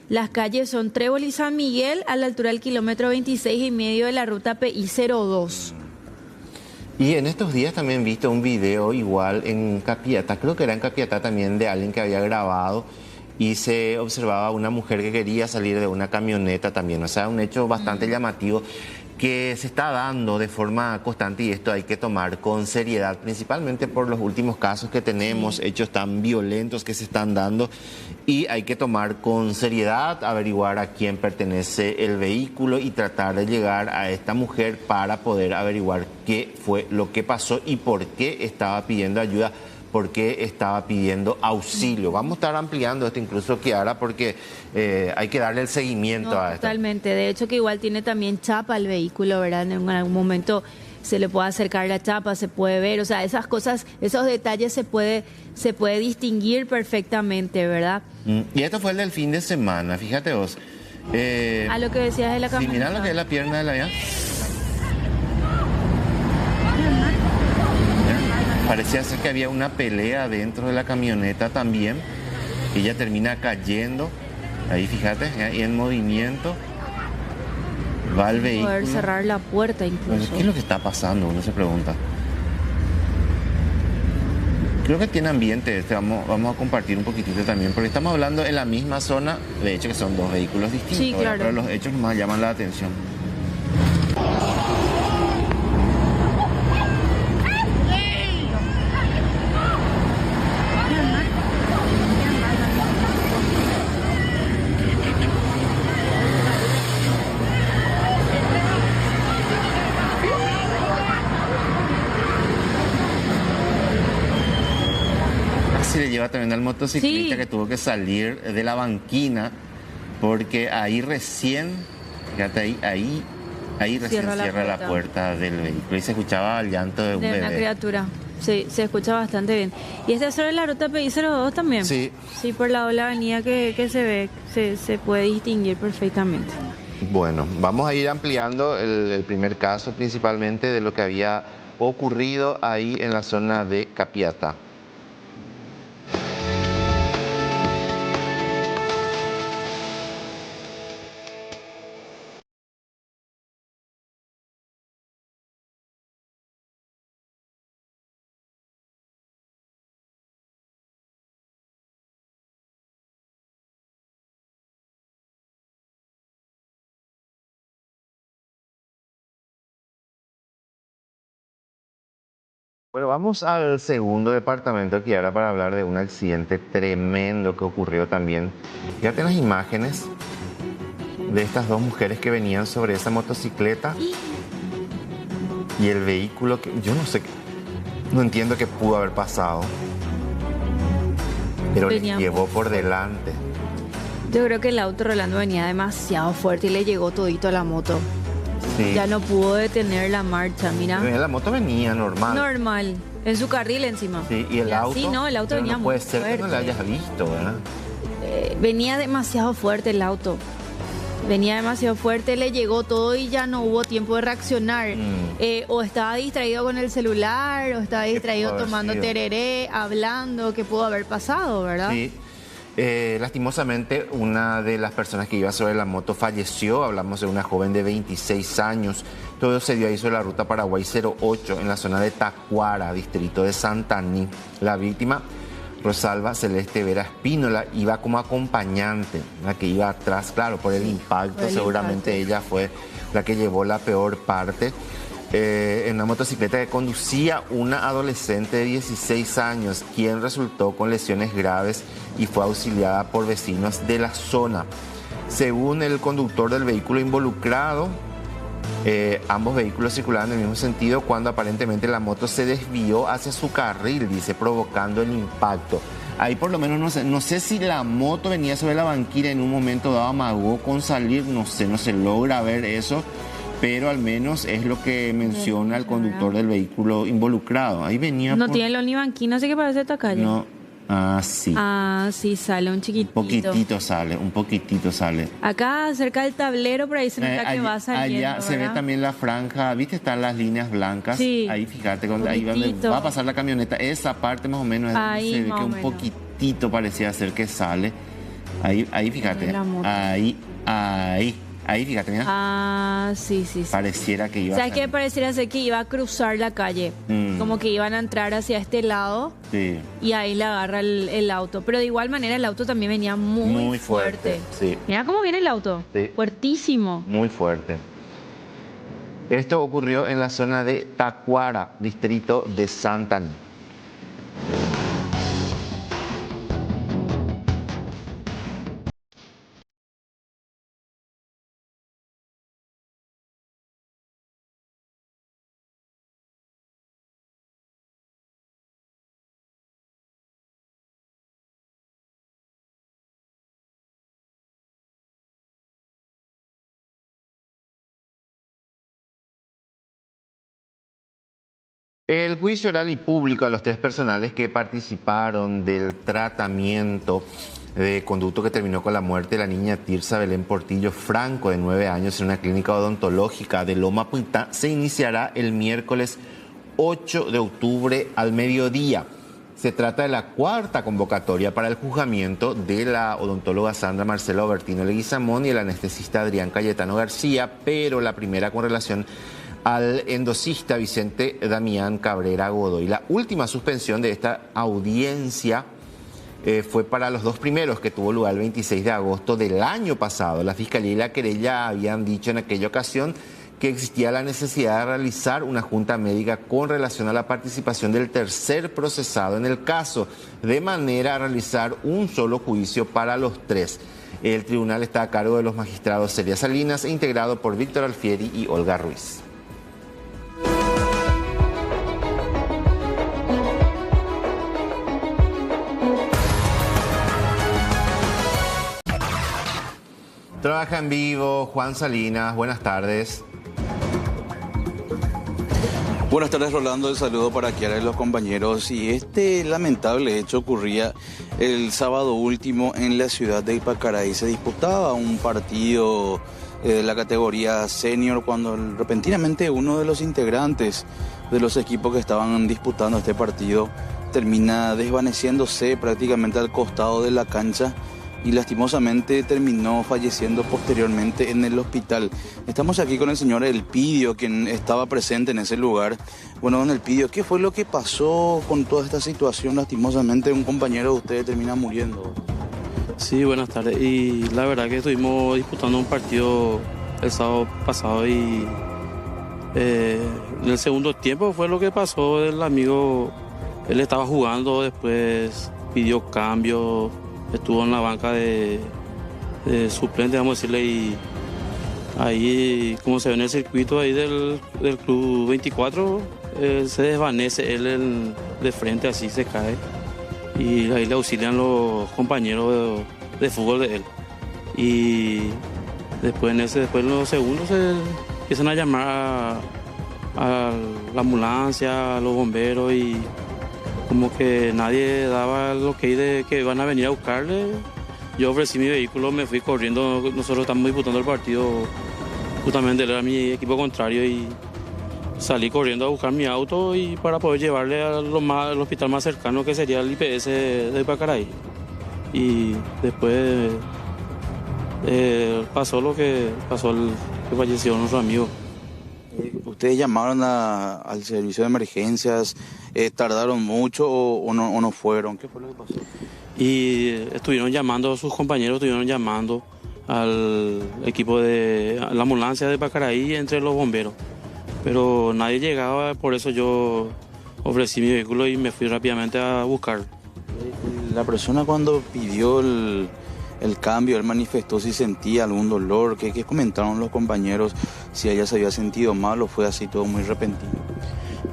Speaker 2: Las calles son Trébol y San Miguel, a la altura del kilómetro 26 y medio de la ruta PI 02.
Speaker 1: Y en estos días también he visto un video igual en Capiatá, creo que era en Capiatá también, de alguien que había grabado y se observaba una mujer que quería salir de una camioneta también. O sea, un hecho bastante llamativo que se está dando de forma constante y esto hay que tomar con seriedad, principalmente por los últimos casos que tenemos, hechos tan violentos que se están dando, y hay que tomar con seriedad, averiguar a quién pertenece el vehículo y tratar de llegar a esta mujer para poder averiguar qué fue lo que pasó y por qué estaba pidiendo ayuda, por qué estaba pidiendo auxilio. Vamos a estar ampliando esto incluso, Kiara, porque hay que darle el seguimiento a esto.
Speaker 2: Totalmente. De hecho que igual tiene también chapa el vehículo, ¿verdad? En algún momento se le puede acercar la chapa, se puede ver, o sea, esas cosas, esos detalles se puede distinguir perfectamente, ¿verdad?
Speaker 1: Y esto fue el del fin de semana, fíjate vos.
Speaker 2: A lo que decías de la camioneta.
Speaker 1: Si mirá lo que es la pierna de la vía. Parecía ser que había una pelea dentro de la camioneta también. Ella termina cayendo. Ahí fíjate, ahí en movimiento. Va el vehículo.
Speaker 2: Poder cerrar la puerta incluso.
Speaker 1: ¿Qué es lo que está pasando? Uno se pregunta. Creo que tiene ambiente. Vamos a compartir un poquitito también, porque estamos hablando en la misma zona. De hecho que son dos vehículos distintos.
Speaker 2: Sí, claro.
Speaker 1: Pero los hechos más llaman la atención. Se le lleva también al motociclista que tuvo que salir de la banquina porque ahí recién, fíjate ahí recién cierra la puerta del vehículo y se escuchaba el llanto de un bebé.
Speaker 2: Una criatura. Sí, se escucha bastante bien. ¿Y esta es sobre la ruta PI 02 también?
Speaker 1: Sí.
Speaker 2: Sí, por la avenida que se ve, se puede distinguir perfectamente.
Speaker 1: Bueno, vamos a ir ampliando el primer caso principalmente de lo que había ocurrido ahí en la zona de Capiatá. Bueno, vamos al segundo departamento aquí ahora para hablar de un accidente tremendo que ocurrió también. Fíjate las imágenes de estas dos mujeres que venían sobre esa motocicleta y el vehículo que yo no sé, no entiendo qué pudo haber pasado, pero les llevó por delante.
Speaker 2: Yo creo que el auto, Rolando, venía demasiado fuerte y le llegó todito a la moto.
Speaker 1: Sí.
Speaker 2: Ya no pudo detener la marcha, mira.
Speaker 1: La moto venía normal.
Speaker 2: Normal, en su carril encima.
Speaker 1: Sí, y el auto.
Speaker 2: Sí, no, el auto venía
Speaker 1: no
Speaker 2: muy
Speaker 1: puede ser
Speaker 2: fuerte.
Speaker 1: que no lo hayas visto, ¿verdad?
Speaker 2: Venía demasiado fuerte el auto. Venía demasiado fuerte, le llegó todo y ya no hubo tiempo de reaccionar. O estaba distraído con el celular, o estaba distraído tomando tereré, hablando, ¿qué pudo haber pasado, verdad?
Speaker 1: Sí. Lastimosamente, una de las personas que iba sobre la moto falleció. Hablamos de una joven de 26 años. Todo se dio ahí sobre la ruta Paraguay 08 en la zona de Tacuara, distrito de Santaní. La víctima, Rosalba Celeste Vera Espínola, iba como acompañante, la que iba atrás, claro, por el impacto. Seguramente ella fue la que llevó la peor parte. En una motocicleta que conducía una adolescente de 16 años, quien resultó con lesiones graves y fue auxiliada por vecinos de la zona. Según el conductor del vehículo involucrado, ambos vehículos circulaban en el mismo sentido cuando aparentemente la moto se desvió hacia su carril, dice, provocando el impacto. Ahí por lo menos no sé si la moto venía sobre la banquina en un momento dado, amagó con salir, no se logra ver eso. Pero al menos es lo que menciona el conductor del vehículo involucrado. Ahí venía.
Speaker 2: No tiene el ni banquina, así que parece esta calle.
Speaker 1: No. Sí.
Speaker 2: Sí, sale un chiquitito.
Speaker 1: Un poquitito sale.
Speaker 2: Acá cerca del tablero, por ahí se nota que va saliendo.
Speaker 1: Allá se ve también la franja, ¿viste? Están las líneas blancas. Sí. Ahí fíjate, ahí donde va a pasar la camioneta. Esa parte más o menos ahí se ve que un poquitito parecía ser que sale. Ahí fíjate. Ahí, fíjate, mira.
Speaker 2: Sí.
Speaker 1: Pareciera que iba a
Speaker 2: ¿Sabes qué? Pareciera ser que iba a cruzar la calle. Como que iban a entrar hacia este lado.
Speaker 1: Sí.
Speaker 2: Y ahí le agarra el auto. Pero de igual manera el auto también venía muy fuerte.
Speaker 1: Sí.
Speaker 2: Mira cómo viene el auto.
Speaker 1: Sí.
Speaker 2: Fuertísimo.
Speaker 1: Muy fuerte. Esto ocurrió en la zona de Tacuara, distrito de Santaní. El juicio oral y público a los 3 personales que participaron del tratamiento de conducto que terminó con la muerte de la niña Tirsa Belén Portillo Franco, de 9 años, en una clínica odontológica de Loma Puntá, se iniciará el miércoles 8 de octubre al mediodía. Se trata de la 4ª convocatoria para el juzgamiento de la odontóloga Sandra Marcela Obertino Leguizamón y el anestesista Adrián Cayetano García, pero la primera con relación al endosista Vicente Damián Cabrera Godoy. La última suspensión de esta audiencia fue para los 2 primeros, que tuvo lugar el 26 de agosto del año pasado. La Fiscalía y la querella habían dicho en aquella ocasión que existía la necesidad de realizar una junta médica con relación a la participación del tercer procesado en el caso, de manera a realizar un solo juicio para los 3. El tribunal está a cargo de los magistrados Celia Salinas, integrado por Víctor Alfieri y Olga Ruiz. Trabaja en vivo Juan Salinas, buenas tardes.
Speaker 15: Buenas tardes, Rolando. El saludo para Kiara y los compañeros. Y este lamentable hecho ocurría el sábado último en la ciudad de Ipacaraí. Se disputaba un partido de la categoría senior cuando repentinamente uno de los integrantes de los equipos que estaban disputando este partido termina desvaneciéndose prácticamente al costado de la cancha y lastimosamente terminó falleciendo posteriormente en el hospital. Estamos aquí con el señor Elpidio, quien estaba presente en ese lugar. Bueno, don Elpidio, ¿qué fue lo que pasó con toda esta situación? Lastimosamente un compañero de ustedes termina muriendo.
Speaker 16: Sí, buenas tardes. Y la verdad que estuvimos disputando un partido el sábado pasado y En el segundo tiempo fue lo que pasó, el amigo, él estaba jugando, después pidió cambio, estuvo en la banca de suplente, vamos a decirle, y ahí, como se ve en el circuito ahí del Club 24, se desvanece él de frente, así se cae, y ahí le auxilian los compañeros de fútbol de él. Y después en los segundos se empiezan a llamar a la ambulancia, a los bomberos, y como que nadie daba lo que de que van a venir a buscarle. Yo ofrecí mi vehículo, me fui corriendo, nosotros estamos disputando el partido, justamente él era mi equipo contrario, y salí corriendo a buscar mi auto y para poder llevarle al hospital más cercano, que sería el IPS de Pacaraí. Y después pasó lo que pasó, que falleció nuestro amigo.
Speaker 15: ¿Ustedes llamaron al servicio de emergencias? ¿Tardaron mucho o no fueron? ¿Qué fue lo que pasó?
Speaker 16: Y estuvieron llamando, sus compañeros estuvieron llamando al equipo de la ambulancia de Pacaraí entre los bomberos. Pero nadie llegaba, por eso yo ofrecí mi vehículo y me fui rápidamente a buscar.
Speaker 15: La persona cuando pidió el cambio, él manifestó si sentía algún dolor. ¿Qué comentaron los compañeros? Si ella se había sentido mal o fue así todo muy repentino.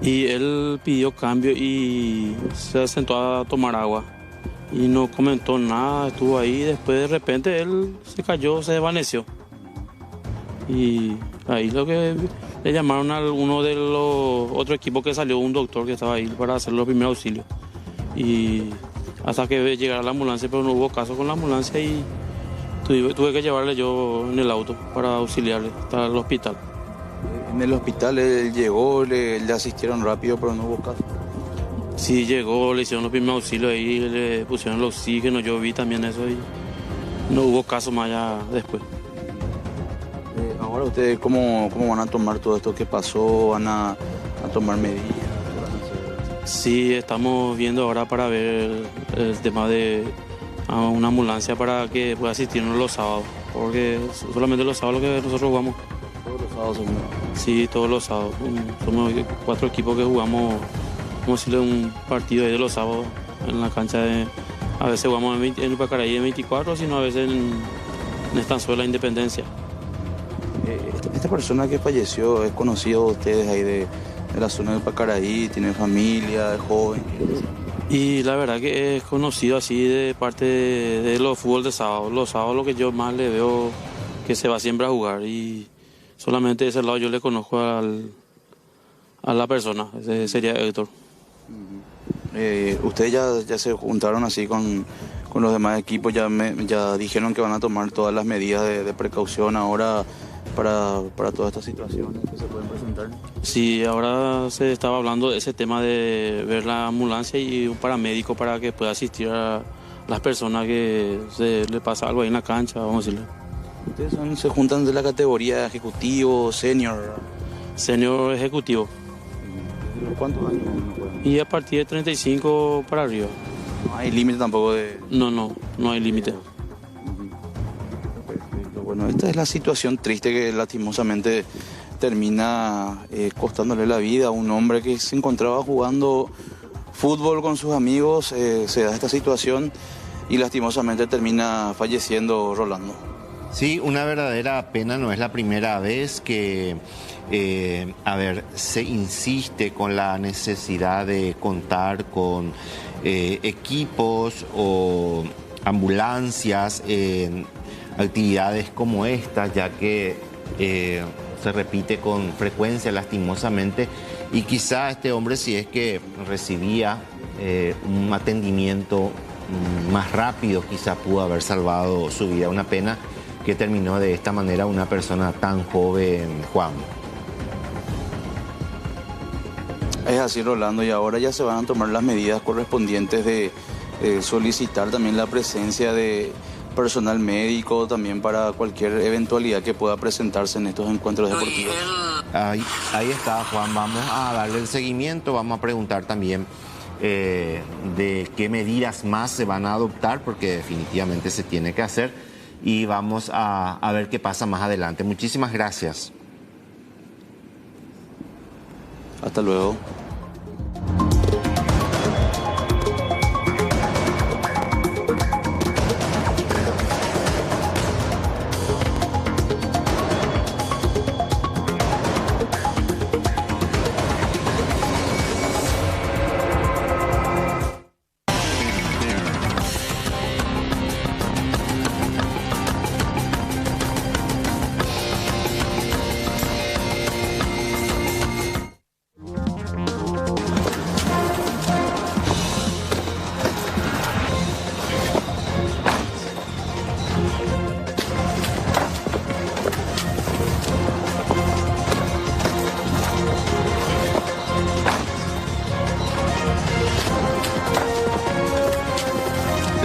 Speaker 16: Y él pidió cambio y se sentó a tomar agua. Y no comentó nada, estuvo ahí. Después de repente él se cayó, se desvaneció. Y ahí lo que le llamaron a uno de los otros equipos que salió, un doctor que estaba ahí para hacer los primeros auxilios. Y hasta que llegara la ambulancia, pero no hubo caso con la ambulancia y tuve que llevarle yo en el auto para auxiliarle hasta el hospital.
Speaker 15: En el hospital él llegó, le asistieron rápido, pero no hubo caso.
Speaker 16: Sí, llegó, le hicieron los primeros auxilios ahí, le pusieron el oxígeno, yo vi también eso y no hubo caso más allá después.
Speaker 15: Ahora ustedes, ¿cómo van a tomar todo esto que pasó? ¿Van a tomar medidas?
Speaker 16: Sí, estamos viendo ahora para ver el tema de una ambulancia para que pueda asistirnos los sábados, porque solamente los sábados que nosotros jugamos.
Speaker 15: ¿Todos los sábados?
Speaker 16: Sí, todos los sábados. Somos 4 equipos que jugamos, vamos a decirle, un partido ahí de los sábados en la cancha de... A veces jugamos en Pacaraí en 24, sino a veces en Estanzuela, Independencia.
Speaker 15: Esta persona que falleció es conocido de ustedes ahí de la zona de Pacaraí, tiene familia, es joven.
Speaker 16: Y la verdad que es conocido así de parte de los fútbol de sábado. Los sábados lo que yo más le veo que se va siempre a jugar y solamente de ese lado yo le conozco a la persona, ese sería Héctor.
Speaker 15: Ustedes ya se juntaron así con los demás equipos, ya dijeron que van a tomar todas las medidas de precaución ahora para todas estas situaciones que se pueden presentar.
Speaker 16: Sí, ahora se estaba hablando de ese tema de ver la ambulancia y un paramédico para que pueda asistir a las personas que le pasa algo ahí en la cancha, vamos a decirle.
Speaker 15: ¿Ustedes se juntan de la categoría ejecutivo, senior?
Speaker 16: Senior ejecutivo.
Speaker 15: ¿Cuántos años?
Speaker 16: Y a partir de 35 para arriba.
Speaker 15: ¿No hay límite tampoco de...?
Speaker 16: No hay límite.
Speaker 15: Bueno, esta es la situación triste que lastimosamente termina costándole la vida a un hombre que se encontraba jugando fútbol con sus amigos, se da esta situación y lastimosamente termina falleciendo Rolando.
Speaker 1: Sí, una verdadera pena, no es la primera vez que, se insiste con la necesidad de contar con equipos o ambulancias en actividades como esta, ya que se repite con frecuencia, lastimosamente, y quizá este hombre, si es que recibía un atendimiento más rápido, quizá pudo haber salvado su vida. Una pena que terminó de esta manera una persona tan joven, Juan.
Speaker 15: Es así, Rolando, y ahora ya se van a tomar las medidas correspondientes de solicitar también la presencia de personal médico también para cualquier eventualidad que pueda presentarse en estos encuentros deportivos.
Speaker 1: Ahí está, Juan, vamos a darle el seguimiento, vamos a preguntar también de qué medidas más se van a adoptar, porque definitivamente se tiene que hacer, y vamos a ver qué pasa más adelante. Muchísimas gracias.
Speaker 15: Hasta luego.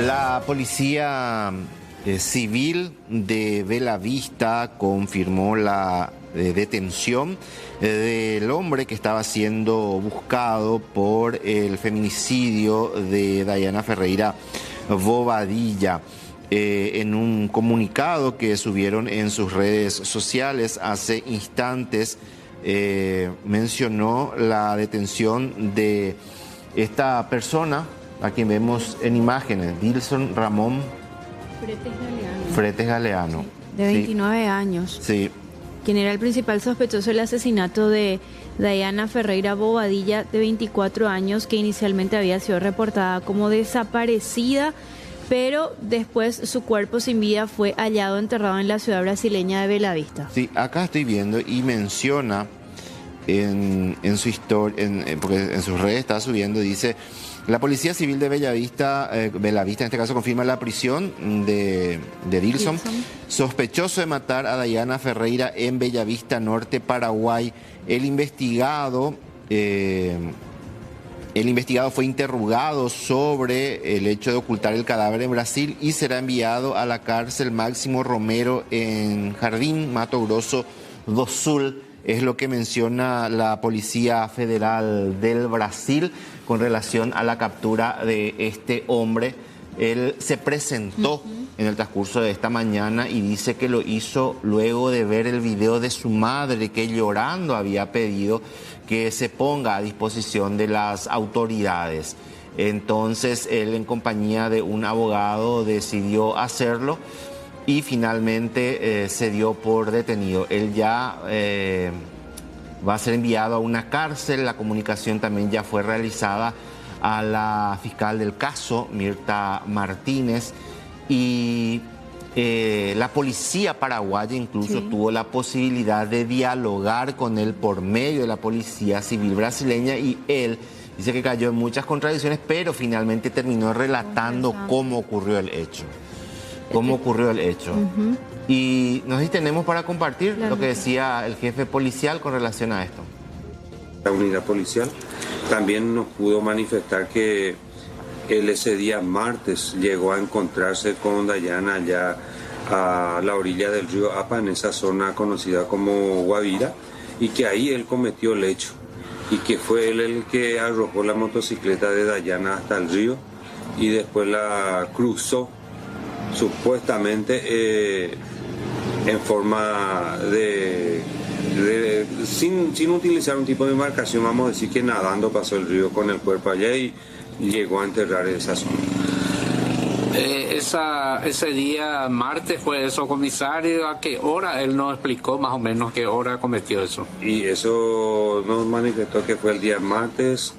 Speaker 1: La policía civil de Bellavista confirmó la detención del hombre que estaba siendo buscado por el feminicidio de Dayana Ferreira Bobadilla. En un comunicado que subieron en sus redes sociales hace instantes, mencionó la detención de esta persona, a quien vemos en imágenes, Dilson Ramón Fretes Galeano.
Speaker 2: Sí, de 29 años.
Speaker 1: Sí.
Speaker 2: Quien era el principal sospechoso del asesinato de Dayana Ferreira Bobadilla, de 24 años, que inicialmente había sido reportada como desaparecida, pero después su cuerpo sin vida fue hallado enterrado en la ciudad brasileña de Bellavista.
Speaker 1: Sí, acá estoy viendo y menciona en su historia, porque en sus redes está subiendo, dice: la Policía Civil de Bellavista, en este caso, confirma la prisión de Dilson, sospechoso de matar a Dayana Ferreira en Bellavista Norte, Paraguay. El investigado fue interrogado sobre el hecho de ocultar el cadáver en Brasil y será enviado a la cárcel Máximo Romero en Jardín, Mato Grosso do Sul. Es lo que menciona la Policía Federal del Brasil con relación a la captura de este hombre. Él se presentó en el transcurso de esta mañana y dice que lo hizo luego de ver el video de su madre, que llorando había pedido que se ponga a disposición de las autoridades. Entonces él, en compañía de un abogado, decidió hacerlo y finalmente se dio por detenido. Él ya va a ser enviado a una cárcel. La comunicación también ya fue realizada a la fiscal del caso, Mirta Martínez, y la policía paraguaya incluso tuvo la posibilidad de dialogar con él por medio de la Policía Civil brasileña, y él dice que cayó en muchas contradicciones, pero finalmente terminó relatando cómo ocurrió el hecho. Y no sé si tenemos para compartir lo que decía el jefe policial con relación a esto.
Speaker 17: La unidad policial también nos pudo manifestar que él ese día martes llegó a encontrarse con Dayana allá a la orilla del río Apa, en esa zona conocida como Guavira, y que ahí él cometió el hecho y que fue él el que arrojó la motocicleta de Dayana hasta el río y después la cruzó supuestamente en forma sin utilizar un tipo de embarcación, vamos a decir que nadando pasó el río con el cuerpo allá y llegó a enterrar esa zona.
Speaker 18: Ese día martes fue eso, comisario. ¿A qué hora? Él nos explicó más o menos qué hora cometió eso.
Speaker 17: Y eso nos manifestó que fue el día martes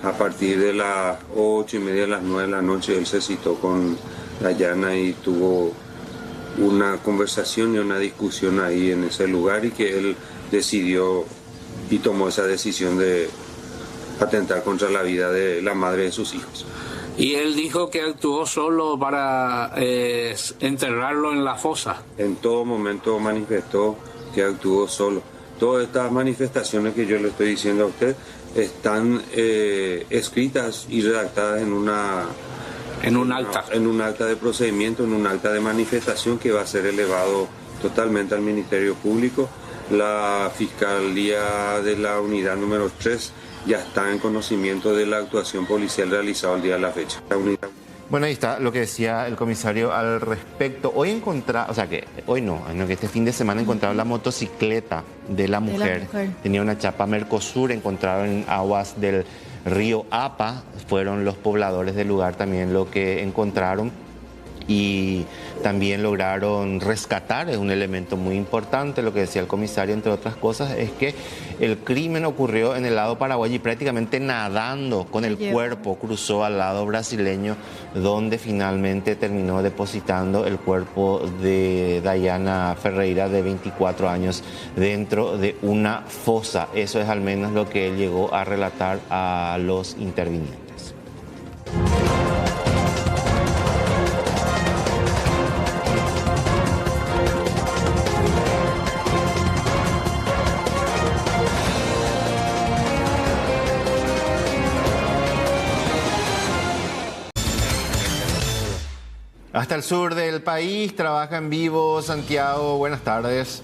Speaker 17: a partir de las 8:30, las 9 de la noche. Él se citó con Dayana y tuvo una conversación y una discusión ahí en ese lugar, y que él decidió y tomó esa decisión de atentar contra la vida de la madre de sus hijos.
Speaker 18: Y él dijo que actuó solo para enterrarlo en la fosa.
Speaker 17: En todo momento manifestó que actuó solo. Todas estas manifestaciones que yo le estoy diciendo a usted están escritas y redactadas en un acta de procedimiento, en un acta de manifestación que va a ser elevado totalmente al Ministerio Público. La Fiscalía de la Unidad número 3 ya está en conocimiento de la actuación policial realizada el día de la fecha.
Speaker 1: Bueno, ahí está lo que decía el comisario al respecto. Hoy encontraron, o sea que hoy no, que este fin de semana encontraron la motocicleta de la mujer. Tenía una chapa Mercosur, encontraron en aguas del río Apa. Fueron los pobladores del lugar también lo que encontraron. Y también lograron rescatar, es un elemento muy importante, lo que decía el comisario, entre otras cosas, es que el crimen ocurrió en el lado paraguayo y prácticamente nadando con el cuerpo cruzó al lado brasileño, donde finalmente terminó depositando el cuerpo de Dayana Ferreira, de 24 años, dentro de una fosa. Eso es al menos lo que él llegó a relatar a los intervinientes. Hasta el sur del país, trabaja en vivo Santiago, buenas tardes.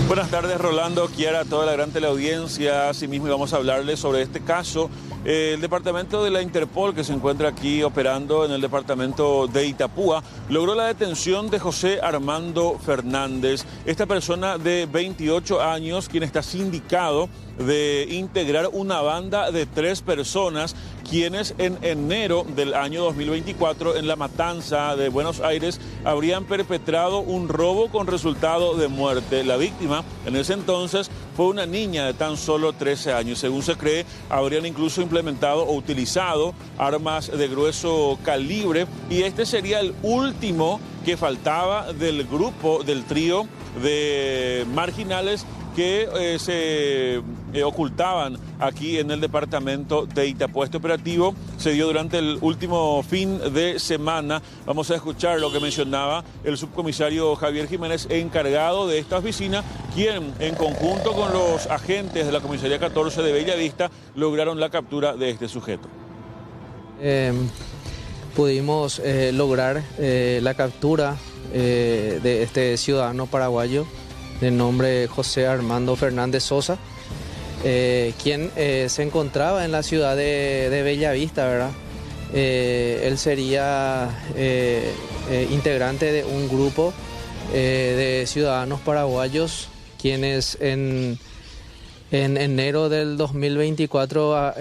Speaker 19: Buenas tardes, Rolando, Kiara, toda la gran teleaudiencia. Asimismo, vamos a hablarles sobre este caso. El departamento de la Interpol, que se encuentra aquí operando en el departamento de Itapúa, logró la detención de José Armando Fernández. Esta persona de 28 años, quien está sindicado de integrar una banda de 3 personas, quienes en enero del año 2024 en La Matanza de Buenos Aires habrían perpetrado un robo con resultado de muerte. La víctima en ese entonces fue una niña de tan solo 13 años. Según se cree, habrían incluso implementado o utilizado armas de grueso calibre, y este sería el último que faltaba del grupo, del trío de marginales que se ocultaban aquí en el departamento de Itapúa. Este operativo se dio durante el último fin de semana. Vamos a escuchar lo que mencionaba el subcomisario Javier Jiménez, encargado de esta oficina, quien en conjunto con los agentes de la comisaría 14 de Bellavista lograron la captura de este sujeto.
Speaker 12: Pudimos lograr la captura de este ciudadano paraguayo de nombre José Armando Fernández Sosa, quien se encontraba en la ciudad de Bellavista, ¿verdad? Él sería integrante de un grupo de ciudadanos paraguayos, quienes en enero del 2024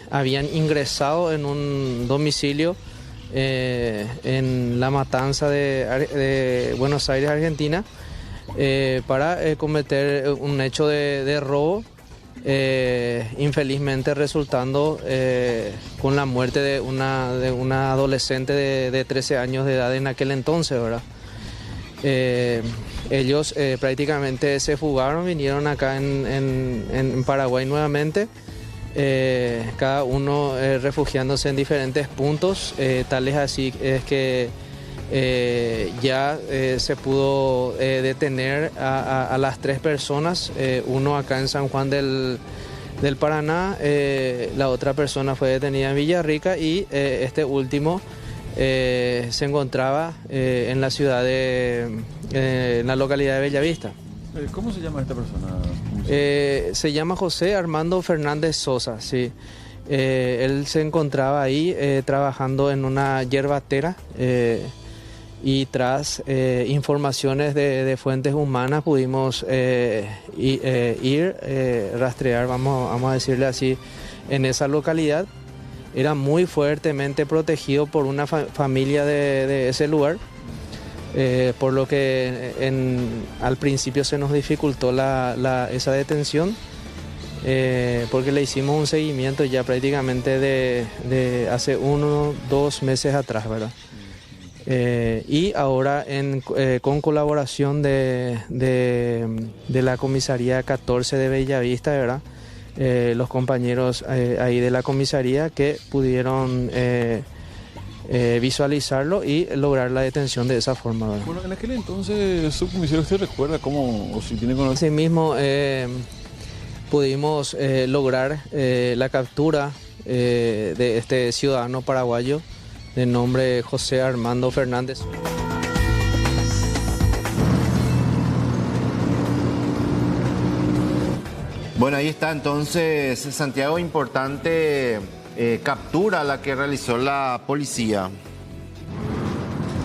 Speaker 12: habían ingresado en un domicilio en La Matanza de Buenos Aires, Argentina, para cometer un hecho de robo, infelizmente resultando con la muerte de una adolescente de 13 años de edad en aquel entonces, ¿verdad? Ellos prácticamente se fugaron, vinieron acá en Paraguay nuevamente, cada uno refugiándose en diferentes puntos, tal es así es que ya se pudo detener a las 3 personas, uno acá en San Juan del Paraná, la otra persona fue detenida en Villarrica y este último se encontraba en la ciudad en la localidad de Bellavista.
Speaker 19: ¿Cómo se llama esta persona?
Speaker 12: Se llama José Armando Fernández Sosa, sí. Él se encontraba ahí trabajando en una yerbatera, y tras informaciones de fuentes humanas pudimos ir, rastrear, vamos a decirle así, en esa localidad. Era muy fuertemente protegido por una familia de ese lugar, por lo que al principio se nos dificultó esa detención, porque le hicimos un seguimiento ya prácticamente de hace 1-2 meses atrás, ¿verdad? Y ahora con colaboración de la comisaría 14 de Bellavista, ¿verdad? Los compañeros ahí de la comisaría que pudieron visualizarlo y lograr la detención de esa forma, ¿verdad?
Speaker 19: Bueno, en aquel entonces, subcomisario, ¿usted recuerda cómo, o si tiene conocimiento?
Speaker 12: Así mismo pudimos lograr la captura de este ciudadano paraguayo de nombre José Armando Fernández.
Speaker 1: Bueno, ahí está entonces, Santiago, importante captura la que realizó la policía.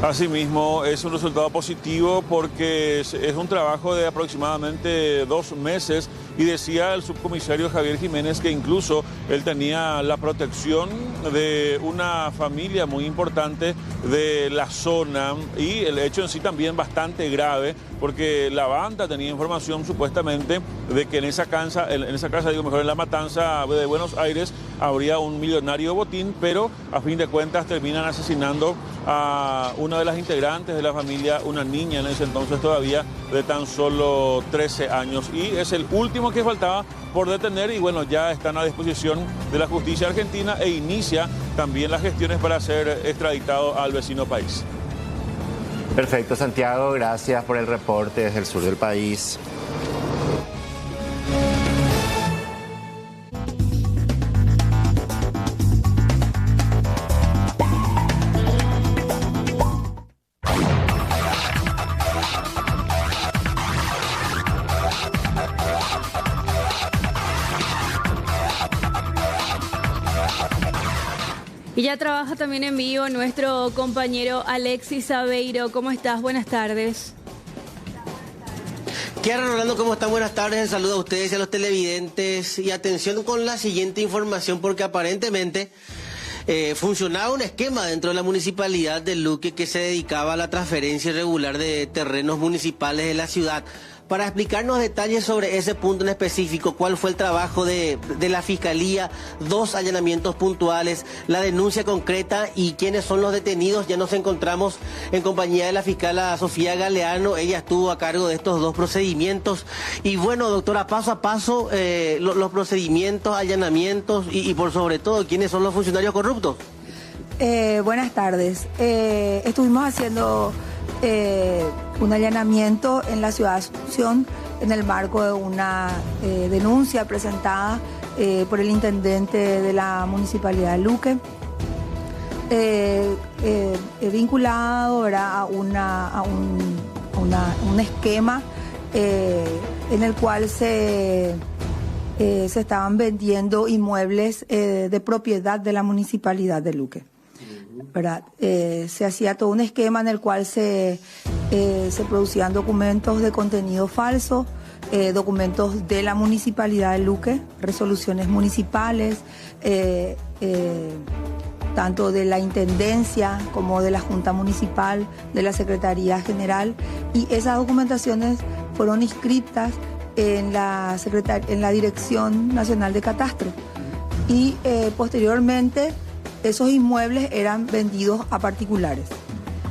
Speaker 19: Asimismo, es un resultado positivo porque es un trabajo de aproximadamente 2 meses y decía el subcomisario Javier Jiménez que incluso él tenía la protección de una familia muy importante de la zona y el hecho en sí también bastante grave porque la banda tenía información supuestamente de que en esa casa, en La Matanza de Buenos Aires habría un millonario botín, pero a fin de cuentas terminan asesinando a una de las integrantes de la familia, una niña en ese entonces todavía de tan solo 13 años y es el último que faltaba por detener y bueno, ya están a disposición de la justicia argentina e inicia también las gestiones para ser extraditado al vecino país.
Speaker 1: Perfecto, Santiago, gracias por el reporte desde el sur del país.
Speaker 2: Y ya trabaja también en vivo nuestro compañero Alexis Aveiro. ¿Cómo estás? Buenas tardes.
Speaker 20: Kiara, Rolando, ¿cómo están? Buenas tardes. Un saludo a ustedes y a los televidentes. Y atención con la siguiente información porque aparentemente funcionaba un esquema dentro de la municipalidad de Luque que se dedicaba a la transferencia irregular de terrenos municipales de la ciudad. Para explicarnos detalles sobre ese punto en específico, cuál fue el trabajo de la Fiscalía, 2 allanamientos puntuales, la denuncia concreta y quiénes son los detenidos, ya nos encontramos en compañía de la fiscala Sofía Galeano, ella estuvo a cargo de estos 2 procedimientos. Y bueno, doctora, paso a paso, los procedimientos, allanamientos y por sobre todo, ¿quiénes son los funcionarios corruptos?
Speaker 21: Buenas tardes. Estuvimos haciendo un allanamiento en la ciudad de Asunción en el marco de una denuncia presentada por el intendente de la municipalidad de Luque, vinculado, ¿verdad?, a un esquema en el cual se estaban vendiendo inmuebles de propiedad de la municipalidad de Luque. ¿Verdad? Se hacía todo un esquema en el cual se producían documentos de contenido falso, documentos de la municipalidad de Luque, resoluciones municipales, tanto de la intendencia como de la Junta Municipal, de la Secretaría General, y esas documentaciones fueron inscritas en la Dirección Nacional de Catastro. Y posteriormente esos inmuebles eran vendidos a particulares.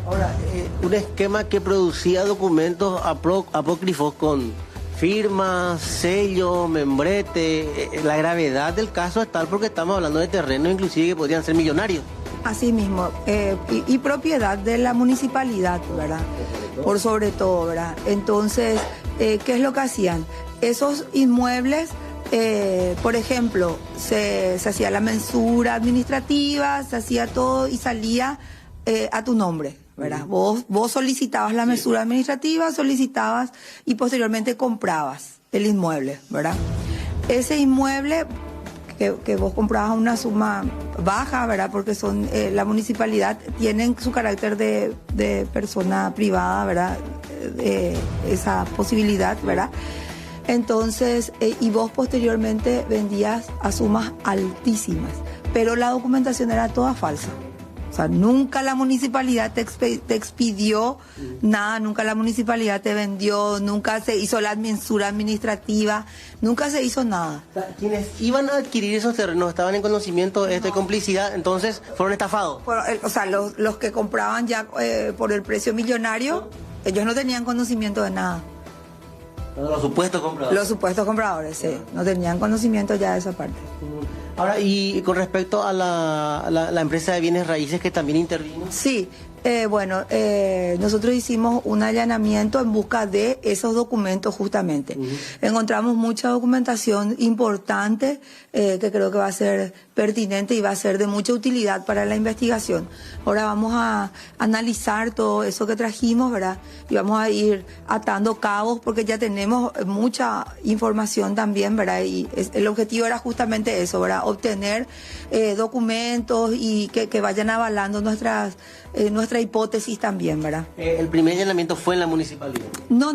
Speaker 20: Ahora, un esquema que producía documentos apócrifos con firmas, sello, membrete. La gravedad del caso es tal porque estamos hablando de terrenos inclusive que podrían ser millonarios.
Speaker 21: Así mismo, y propiedad de la municipalidad, ¿verdad? Por sobre todo, ¿verdad? Entonces, ¿qué es lo que hacían? Esos inmuebles, por ejemplo, se hacía la mensura administrativa, se hacía todo y salía a tu nombre, ¿verdad? Vos solicitabas la mensura administrativa, solicitabas y posteriormente comprabas el inmueble, ¿verdad? Ese inmueble que vos comprabas a una suma baja, ¿verdad? Porque son la municipalidad tienen su carácter de persona privada, ¿verdad? Esa posibilidad, ¿verdad? Entonces, y vos posteriormente vendías a sumas altísimas, pero la documentación era toda falsa. O sea, nunca la municipalidad te expidió nada, nunca la municipalidad te vendió, nunca se hizo la mensura administrativa, nunca se hizo nada.
Speaker 20: O sea, quienes iban a adquirir esos terrenos estaban en conocimiento de esta complicidad, entonces fueron estafados.
Speaker 21: O sea, los que compraban ya por el precio millonario, ellos no tenían conocimiento de nada.
Speaker 20: Los supuestos compradores.
Speaker 21: Los supuestos compradores, sí. No tenían conocimiento ya de esa parte.
Speaker 20: Ahora, y con respecto a la empresa de bienes raíces que también intervino.
Speaker 21: Sí, Nosotros hicimos un allanamiento en busca de esos documentos justamente. Encontramos mucha documentación importante que creo que va a ser pertinente y va a ser de mucha utilidad para la investigación. Ahora vamos a analizar todo eso que trajimos, ¿verdad? Y vamos a ir atando cabos porque ya tenemos mucha información también, ¿verdad? Y el objetivo era justamente eso, ¿verdad? Obtener documentos y que vayan avalando nuestra hipótesis también, ¿verdad?
Speaker 20: ¿El primer allanamiento fue en la municipalidad?
Speaker 21: No.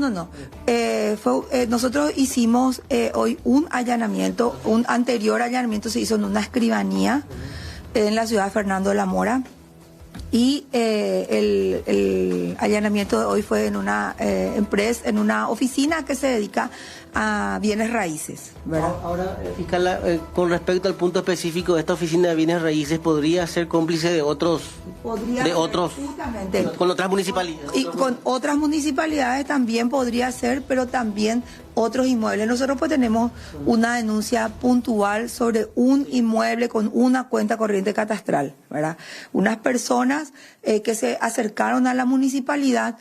Speaker 21: Nosotros hicimos hoy un allanamiento, un anterior allanamiento se hizo en una escribanía en la ciudad de Fernando de la Mora. Y el allanamiento de hoy fue en una empresa, en una oficina que se dedica a bienes raíces, ¿verdad?
Speaker 20: Ahora, fiscal, con respecto al punto específico de esta oficina de bienes raíces, ¿podría ser cómplice de otros? Justamente. ¿Con otras municipalidades?
Speaker 21: Y con otras municipalidades también podría ser, pero también otros inmuebles. Nosotros pues tenemos una denuncia puntual sobre un inmueble con una cuenta corriente catastral, ¿verdad? Unas personas que se acercaron a la municipalidad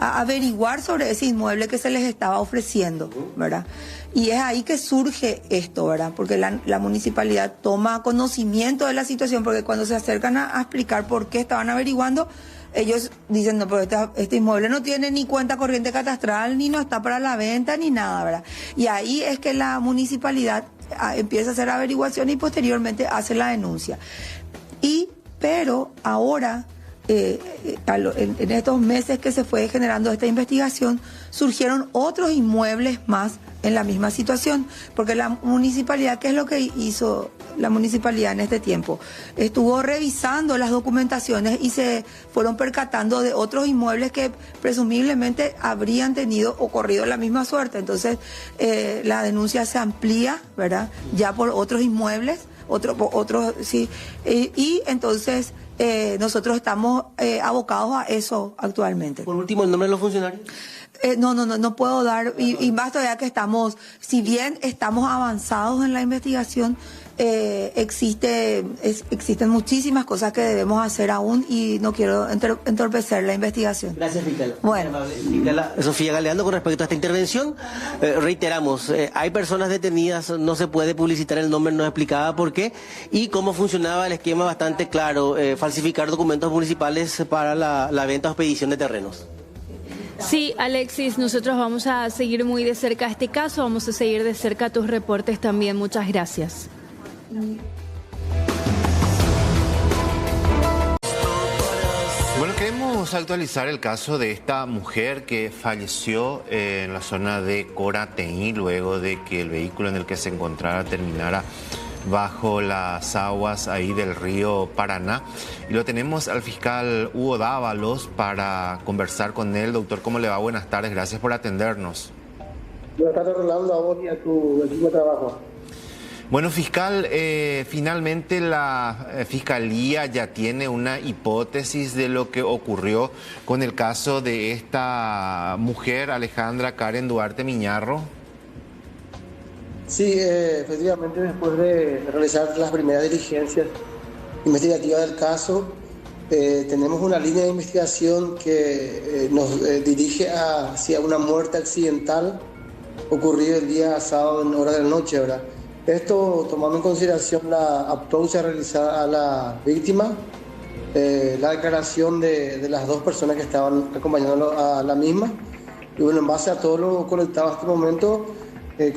Speaker 21: a averiguar sobre ese inmueble que se les estaba ofreciendo, ¿verdad? Y es ahí que surge esto, ¿verdad? Porque la municipalidad toma conocimiento de la situación, porque cuando se acercan a explicar por qué estaban averiguando, ellos dicen, no, pero este inmueble no tiene ni cuenta corriente catastral, ni no está para la venta, ni nada, ¿verdad? Y ahí es que la municipalidad empieza a hacer averiguación y posteriormente hace la denuncia. Pero ahora, en estos meses que se fue generando esta investigación, surgieron otros inmuebles más en la misma situación, porque la municipalidad, ¿qué es lo que hizo la municipalidad en este tiempo? Estuvo revisando las documentaciones y se fueron percatando de otros inmuebles que presumiblemente habrían tenido o corrido la misma suerte. Entonces, la denuncia se amplía, ¿verdad? Ya por otros inmuebles, otros sí, y entonces nosotros estamos abocados a eso actualmente.
Speaker 20: Por último, ¿el nombre de los funcionarios?
Speaker 21: No puedo dar, y más todavía que estamos, si bien estamos avanzados en la investigación, existen muchísimas cosas que debemos hacer aún y no quiero entorpecer la investigación.
Speaker 20: Gracias, fiscal.
Speaker 21: Bueno.
Speaker 20: Sofía Galeano, con respecto a esta intervención, reiteramos, hay personas detenidas, no se puede publicitar el nombre, no explicaba por qué, y cómo funcionaba el esquema bastante claro, falsificar documentos municipales para la venta o expedición de terrenos.
Speaker 2: Sí, Alexis, nosotros vamos a seguir muy de cerca este caso, vamos a seguir de cerca tus reportes también. Muchas gracias.
Speaker 1: Bueno, queremos actualizar el caso de esta mujer que falleció en la zona de Corateí luego de que el vehículo en el que se encontrara terminara bajo las aguas ahí del río Paraná. Y lo tenemos al fiscal Hugo Dávalos para conversar con él. Doctor, ¿cómo le va? Buenas tardes, gracias por atendernos.
Speaker 4: Buenas tardes, Rolando, a vos y a tu equipo de trabajo.
Speaker 1: Bueno, fiscal, finalmente la Fiscalía ya tiene una hipótesis de lo que ocurrió con el caso de esta mujer, Alejandra Karen Duarte Miñarro.
Speaker 4: Sí, efectivamente, después de realizar las primeras diligencias investigativas del caso, tenemos una línea de investigación que nos dirige hacia una muerte accidental ocurrida el día sábado en hora de la noche, ¿verdad? Esto tomando en consideración la autopsia realizada a la víctima, la declaración de las dos personas que estaban acompañando a la misma. Y bueno, en base a todo lo colectado hasta el momento,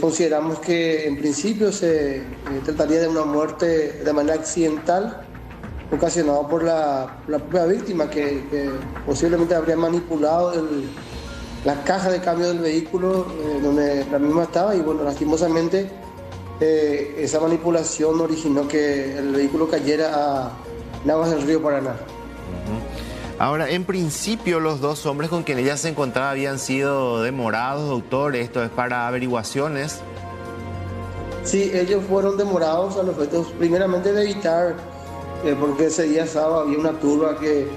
Speaker 4: consideramos que en principio se trataría de una muerte de manera accidental ocasionada por la propia víctima que posiblemente habría manipulado la caja de cambio del vehículo donde la misma estaba y bueno, lastimosamente esa manipulación originó que el vehículo cayera en aguas del río Paraná.
Speaker 1: Ahora, en principio, los dos hombres con quien ella se encontraba habían sido demorados, doctor. ¿Esto es para averiguaciones?
Speaker 4: Sí, ellos fueron demorados a los efectos, primeramente de evitar, porque ese día sábado había una turba que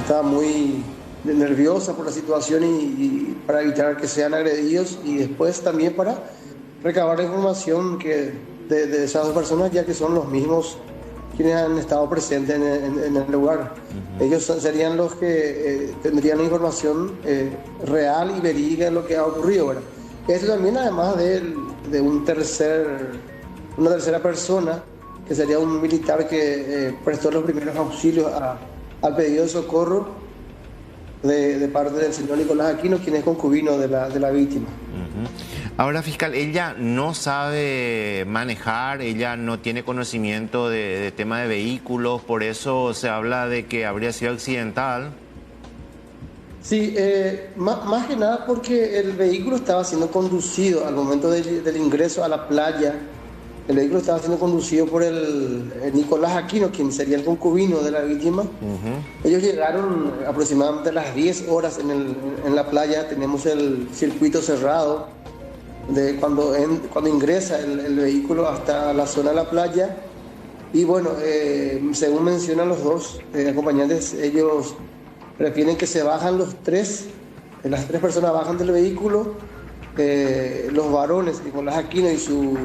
Speaker 4: estaba muy nerviosa por la situación y para evitar que sean agredidos y después también para recabar la información de esas dos personas, ya que son los mismos quienes han estado presentes en el lugar. Ellos serían los que tendrían la información real y verídica de lo que ha ocurrido, ¿verdad? Esto también, además de una tercera persona, que sería un militar que prestó los primeros auxilios al pedido de socorro de parte del señor Nicolás Aquino, quien es concubino de la víctima.
Speaker 1: Ahora, fiscal, ella no sabe manejar, ella no tiene conocimiento de tema de vehículos, por eso se habla de que habría sido accidental.
Speaker 4: Sí, más que nada porque el vehículo estaba siendo conducido al momento del ingreso a la playa. El vehículo estaba siendo conducido por el Nicolás Aquino, quien sería el concubino de la víctima. Ellos llegaron aproximadamente a las 10 horas en la playa. Tenemos el circuito cerrado de cuando ingresa el vehículo hasta la zona de la playa. Y bueno, según mencionan los dos acompañantes, ellos refieren que se bajan las tres personas bajan del vehículo. Los varones, Nicolás Aquino y su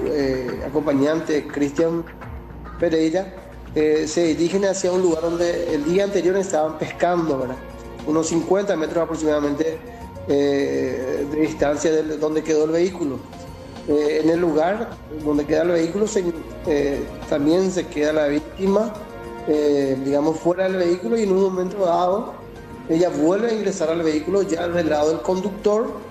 Speaker 4: acompañante Cristian Pereira, se dirigen hacia un lugar donde el día anterior estaban pescando, ¿verdad? Unos 50 metros aproximadamente de distancia de donde quedó el vehículo. En el lugar donde queda el vehículo también se queda la víctima, digamos, fuera del vehículo, y en un momento dado ella vuelve a ingresar al vehículo ya del lado del conductor.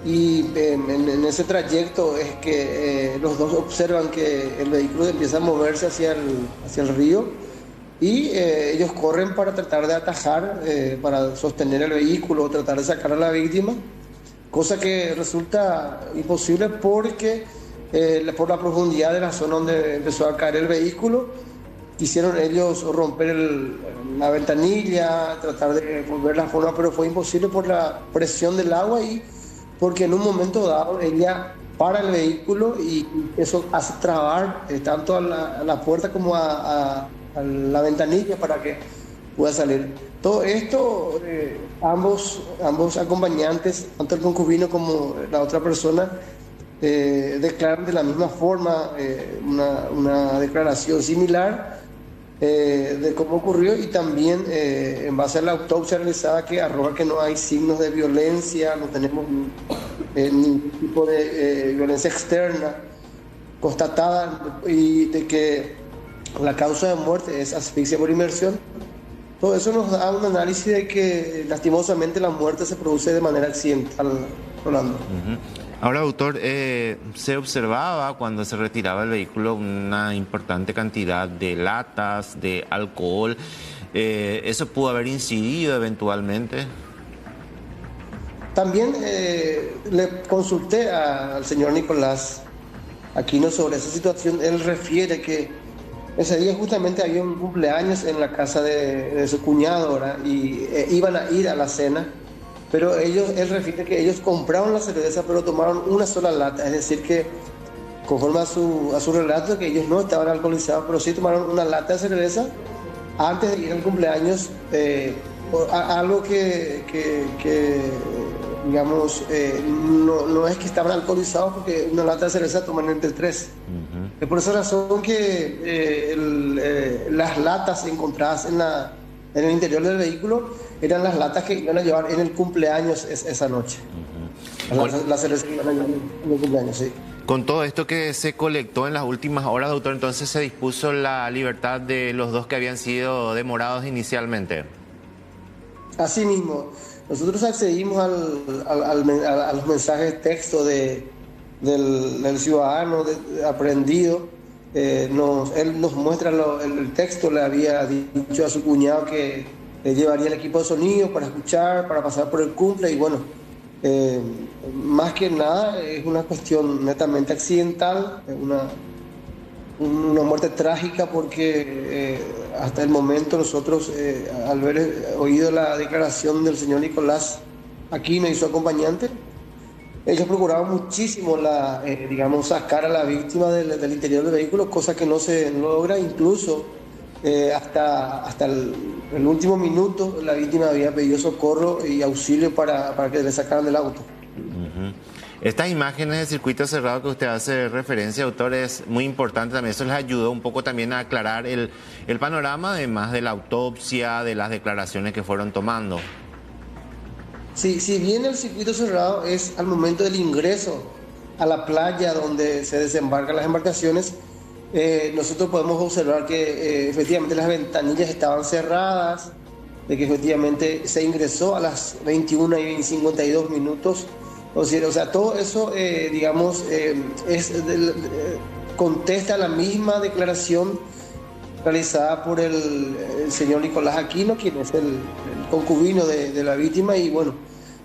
Speaker 4: Y en ese trayecto es que los dos observan que el vehículo empieza a moverse hacia el río, y ellos corren para tratar de atajar, para sostener el vehículo o tratar de sacar a la víctima, cosa que resulta imposible porque por la profundidad de la zona donde empezó a caer el vehículo, quisieron ellos romper la ventanilla, tratar de volver la forma, pero fue imposible por la presión del agua y porque en un momento dado ella para el vehículo y eso hace trabar tanto a la puerta como a la ventanilla para que pueda salir. Todo esto, ambos acompañantes, tanto el concubino como la otra persona, declaran de la misma forma, una declaración similar de cómo ocurrió, y también en base a la autopsia realizada que arroja que no hay signos de violencia, no tenemos ningún tipo de violencia externa constatada, y de que la causa de muerte es asfixia por inmersión. Todo eso nos da un análisis de que lastimosamente la muerte se produce de manera accidental, Rolando.
Speaker 1: Ahora, doctor, se observaba cuando se retiraba el vehículo una importante cantidad de latas, de alcohol. ¿Eso pudo haber incidido eventualmente?
Speaker 4: También le consulté al señor Nicolás Aquino sobre esa situación. Él refiere que ese día justamente había un cumpleaños en la casa de su cuñado, ¿verdad? Y iban a ir a la cena. Pero él refiere que ellos compraron la cerveza, pero tomaron una sola lata. Es decir, que conforme a su relato, que ellos no estaban alcoholizados, pero sí tomaron una lata de cerveza antes de ir al cumpleaños. Algo que digamos, no es que estaban alcoholizados, porque una lata de cerveza toman entre 3. Es por esa razón que las latas encontradas en el interior del vehículo eran las latas que iban a llevar en el cumpleaños esa noche. La cerveza que iban a llevar en el cumpleaños, sí.
Speaker 1: Con todo esto que se colectó en las últimas horas, doctor, entonces se dispuso la libertad de los dos que habían sido demorados inicialmente.
Speaker 4: Así mismo, nosotros accedimos a los mensajes de texto del ciudadano aprehendido. Él nos muestra el texto. Le había dicho a su cuñado que llevaría el equipo de sonido para escuchar, para pasar por el cumple, y bueno, más que nada es una cuestión netamente accidental, una muerte trágica, porque hasta el momento nosotros, al haber oído la declaración del señor Nicolás Aquino y su acompañante, ellos procuraban muchísimo digamos, sacar a la víctima del interior del vehículo, cosa que no se logra. Incluso hasta el último minuto la víctima había pedido socorro y auxilio para que le sacaran del auto.
Speaker 1: Estas imágenes del circuito cerrado que usted hace referencia, autor, es muy importante también. Eso les ayudó un poco también a aclarar el panorama, además de la autopsia, de las declaraciones que fueron tomando.
Speaker 4: Sí, si bien el circuito cerrado es al momento del ingreso a la playa donde se desembarcan las embarcaciones, nosotros podemos observar que efectivamente las ventanillas estaban cerradas, de que efectivamente se ingresó a las 21:52 minutos. O sea, todo eso, digamos, contesta la misma declaración realizada por el señor Nicolás Aquino, quien es el concubino de la víctima. Y bueno,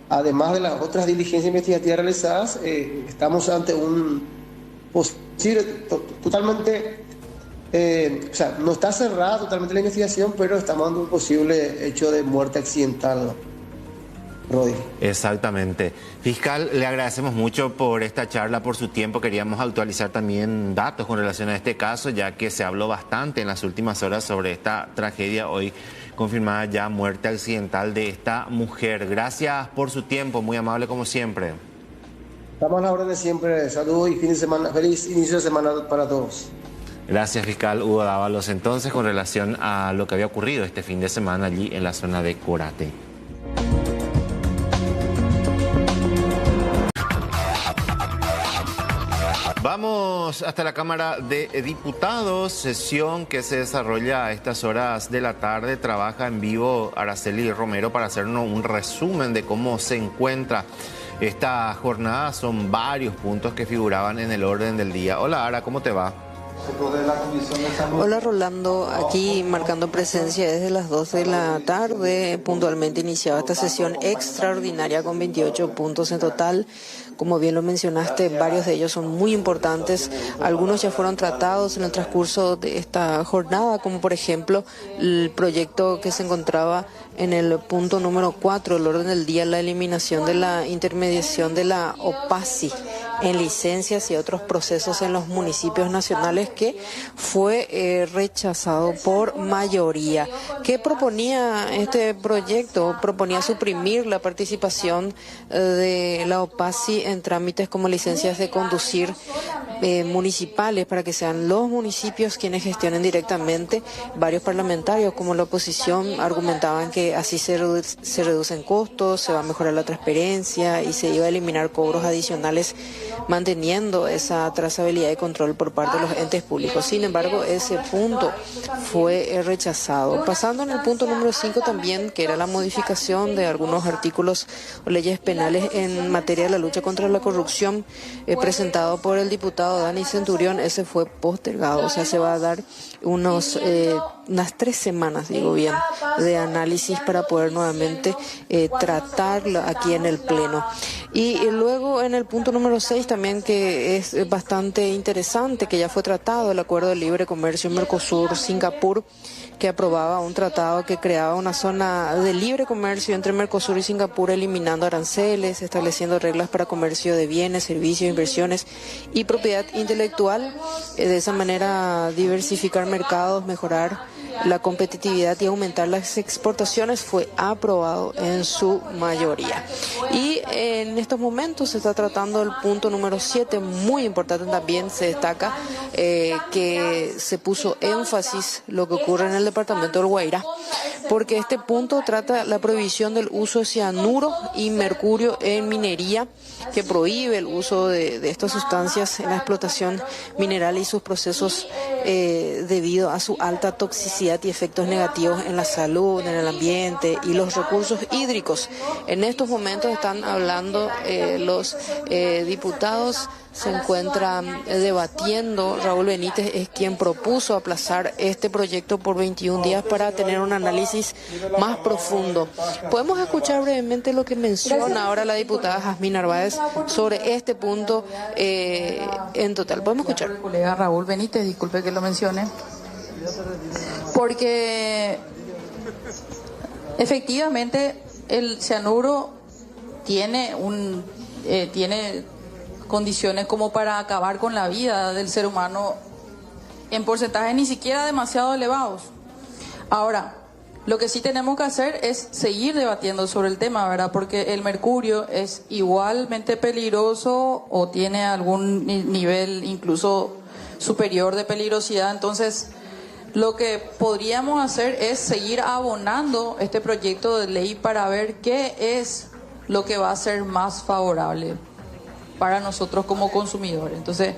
Speaker 4: además de las otras diligencias investigativas realizadas, estamos ante un posible, totalmente, o sea, no está cerrada totalmente la investigación, pero estamos ante un posible hecho de muerte accidental. Rodi.
Speaker 1: Exactamente. Fiscal, le agradecemos mucho por esta charla, por su tiempo. Queríamos actualizar también datos con relación a este caso, ya que se habló bastante en las últimas horas sobre esta tragedia, hoy confirmada ya muerte accidental de esta mujer. Gracias por su tiempo, muy amable como siempre.
Speaker 4: Estamos a la orden de siempre. Saludos y fin de semana, feliz inicio de semana para todos.
Speaker 1: Gracias, fiscal Hugo Dávalos. Entonces, con relación a lo que había ocurrido este fin de semana allí en la zona de Corate. Vamos hasta la Cámara de Diputados, sesión que se desarrolla a estas horas de la tarde. Trabaja en vivo Araceli Romero para hacernos un resumen de cómo se encuentra esta jornada. Son varios puntos que figuraban en el orden del día. Hola Ara, ¿cómo te va?
Speaker 5: Hola Rolando, aquí marcando presencia desde las 12 de la tarde, puntualmente iniciaba esta sesión extraordinaria con 28 puntos en total. Como bien lo mencionaste, varios de ellos son muy importantes, algunos ya fueron tratados en el transcurso de esta jornada, como por ejemplo el proyecto que se encontraba en el punto número 4 del orden del día, la eliminación de la intermediación de la OPACI en licencias y otros procesos en los municipios nacionales, que fue rechazado por mayoría. ¿Qué proponía este proyecto? Proponía suprimir la participación de la OPACI en trámites como licencias de conducir municipales, para que sean los municipios quienes gestionen directamente. Varios parlamentarios, como la oposición, argumentaban que así se reducen costos, se va a mejorar la transparencia y se iba a eliminar cobros adicionales, manteniendo esa trazabilidad y control por parte de los entes públicos. Sin embargo, ese punto fue rechazado. Pasando en el punto número 5 también, que era la modificación de algunos artículos o leyes penales en materia de la lucha contra la corrupción, presentado por el diputado Dani Centurión, ese fue postergado. O sea, se va a dar unas 3 semanas, digo bien, de análisis para poder nuevamente tratarlo aquí en el Pleno. Y luego en el punto número 6 también, que es bastante interesante, que ya fue tratado el acuerdo de libre comercio Mercosur-Singapur, que aprobaba un tratado que creaba una zona de libre comercio entre Mercosur y Singapur, eliminando aranceles, estableciendo reglas para comercio de bienes, servicios, inversiones y propiedad intelectual. De esa manera diversificar mercados, mejorar la competitividad y aumentar las exportaciones. Fue aprobado en su mayoría. Y en estos momentos se está tratando el punto número 7, muy importante también. Se destaca que se puso énfasis lo que ocurre en el departamento del Guairá, porque este punto trata la prohibición del uso de cianuro y mercurio en minería, que prohíbe el uso de estas sustancias en la explotación mineral y sus procesos debido a su alta toxicidad y efectos negativos en la salud, en el ambiente y los recursos hídricos. En estos momentos están hablando los diputados, se encuentran debatiendo. Raúl Benítez es quien propuso aplazar este proyecto por 21 días para tener un análisis más profundo. Podemos escuchar brevemente lo que menciona ahora la diputada Jazmín Narváez sobre este punto en total. Podemos escuchar.
Speaker 22: El colega Raúl Benítez, disculpe que lo mencione, porque efectivamente el cianuro tiene condiciones como para acabar con la vida del ser humano en porcentajes ni siquiera demasiado elevados. Ahora, Lo que sí tenemos que hacer es seguir debatiendo sobre el tema, ¿verdad? Porque el mercurio es igualmente peligroso o tiene algún nivel incluso superior de peligrosidad. Entonces, lo que podríamos hacer es seguir abonando este proyecto de ley para ver qué es lo que va a ser más favorable para nosotros como consumidores. Entonces,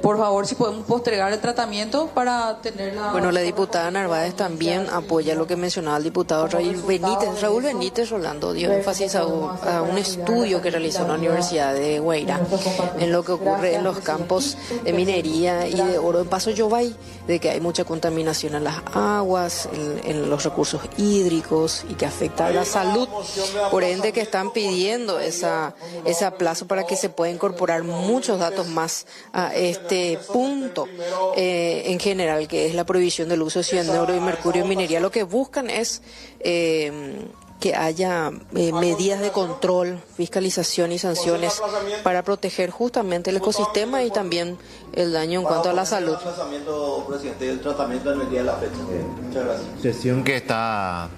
Speaker 22: por favor, si podemos postergar el tratamiento para tener la...
Speaker 5: Bueno, la diputada Narváez también apoya lo que mencionaba el diputado Raúl Benítez, Rolando, dio énfasis a un estudio que realizó la Universidad de Hueira en lo que ocurre en los campos de minería y de oro en Paso Yobay, de que hay mucha contaminación en las aguas, en los recursos hídricos y que afecta a la salud. Por ende, que están pidiendo ese plazo para que se pueda incorporar muchos datos más a este punto en general, que es la prohibición del uso de cianuro y mercurio en minería. Lo que buscan es que haya medidas de control, fiscalización y sanciones para proteger justamente el ecosistema y también el daño en cuanto a la salud.
Speaker 1: Sesión que está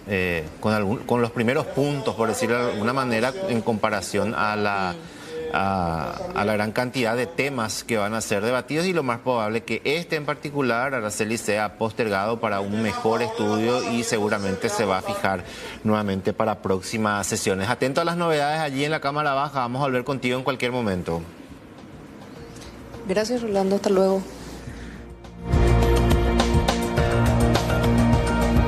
Speaker 1: con los primeros puntos, por decirlo de alguna manera, en comparación a la gran cantidad de temas que van a ser debatidos, y lo más probable que este en particular, Araceli, sea postergado para un mejor estudio y seguramente se va a fijar nuevamente para próximas sesiones. Atento a las novedades allí en la Cámara Baja, vamos a volver contigo en cualquier momento.
Speaker 5: Gracias, Rolando, hasta luego.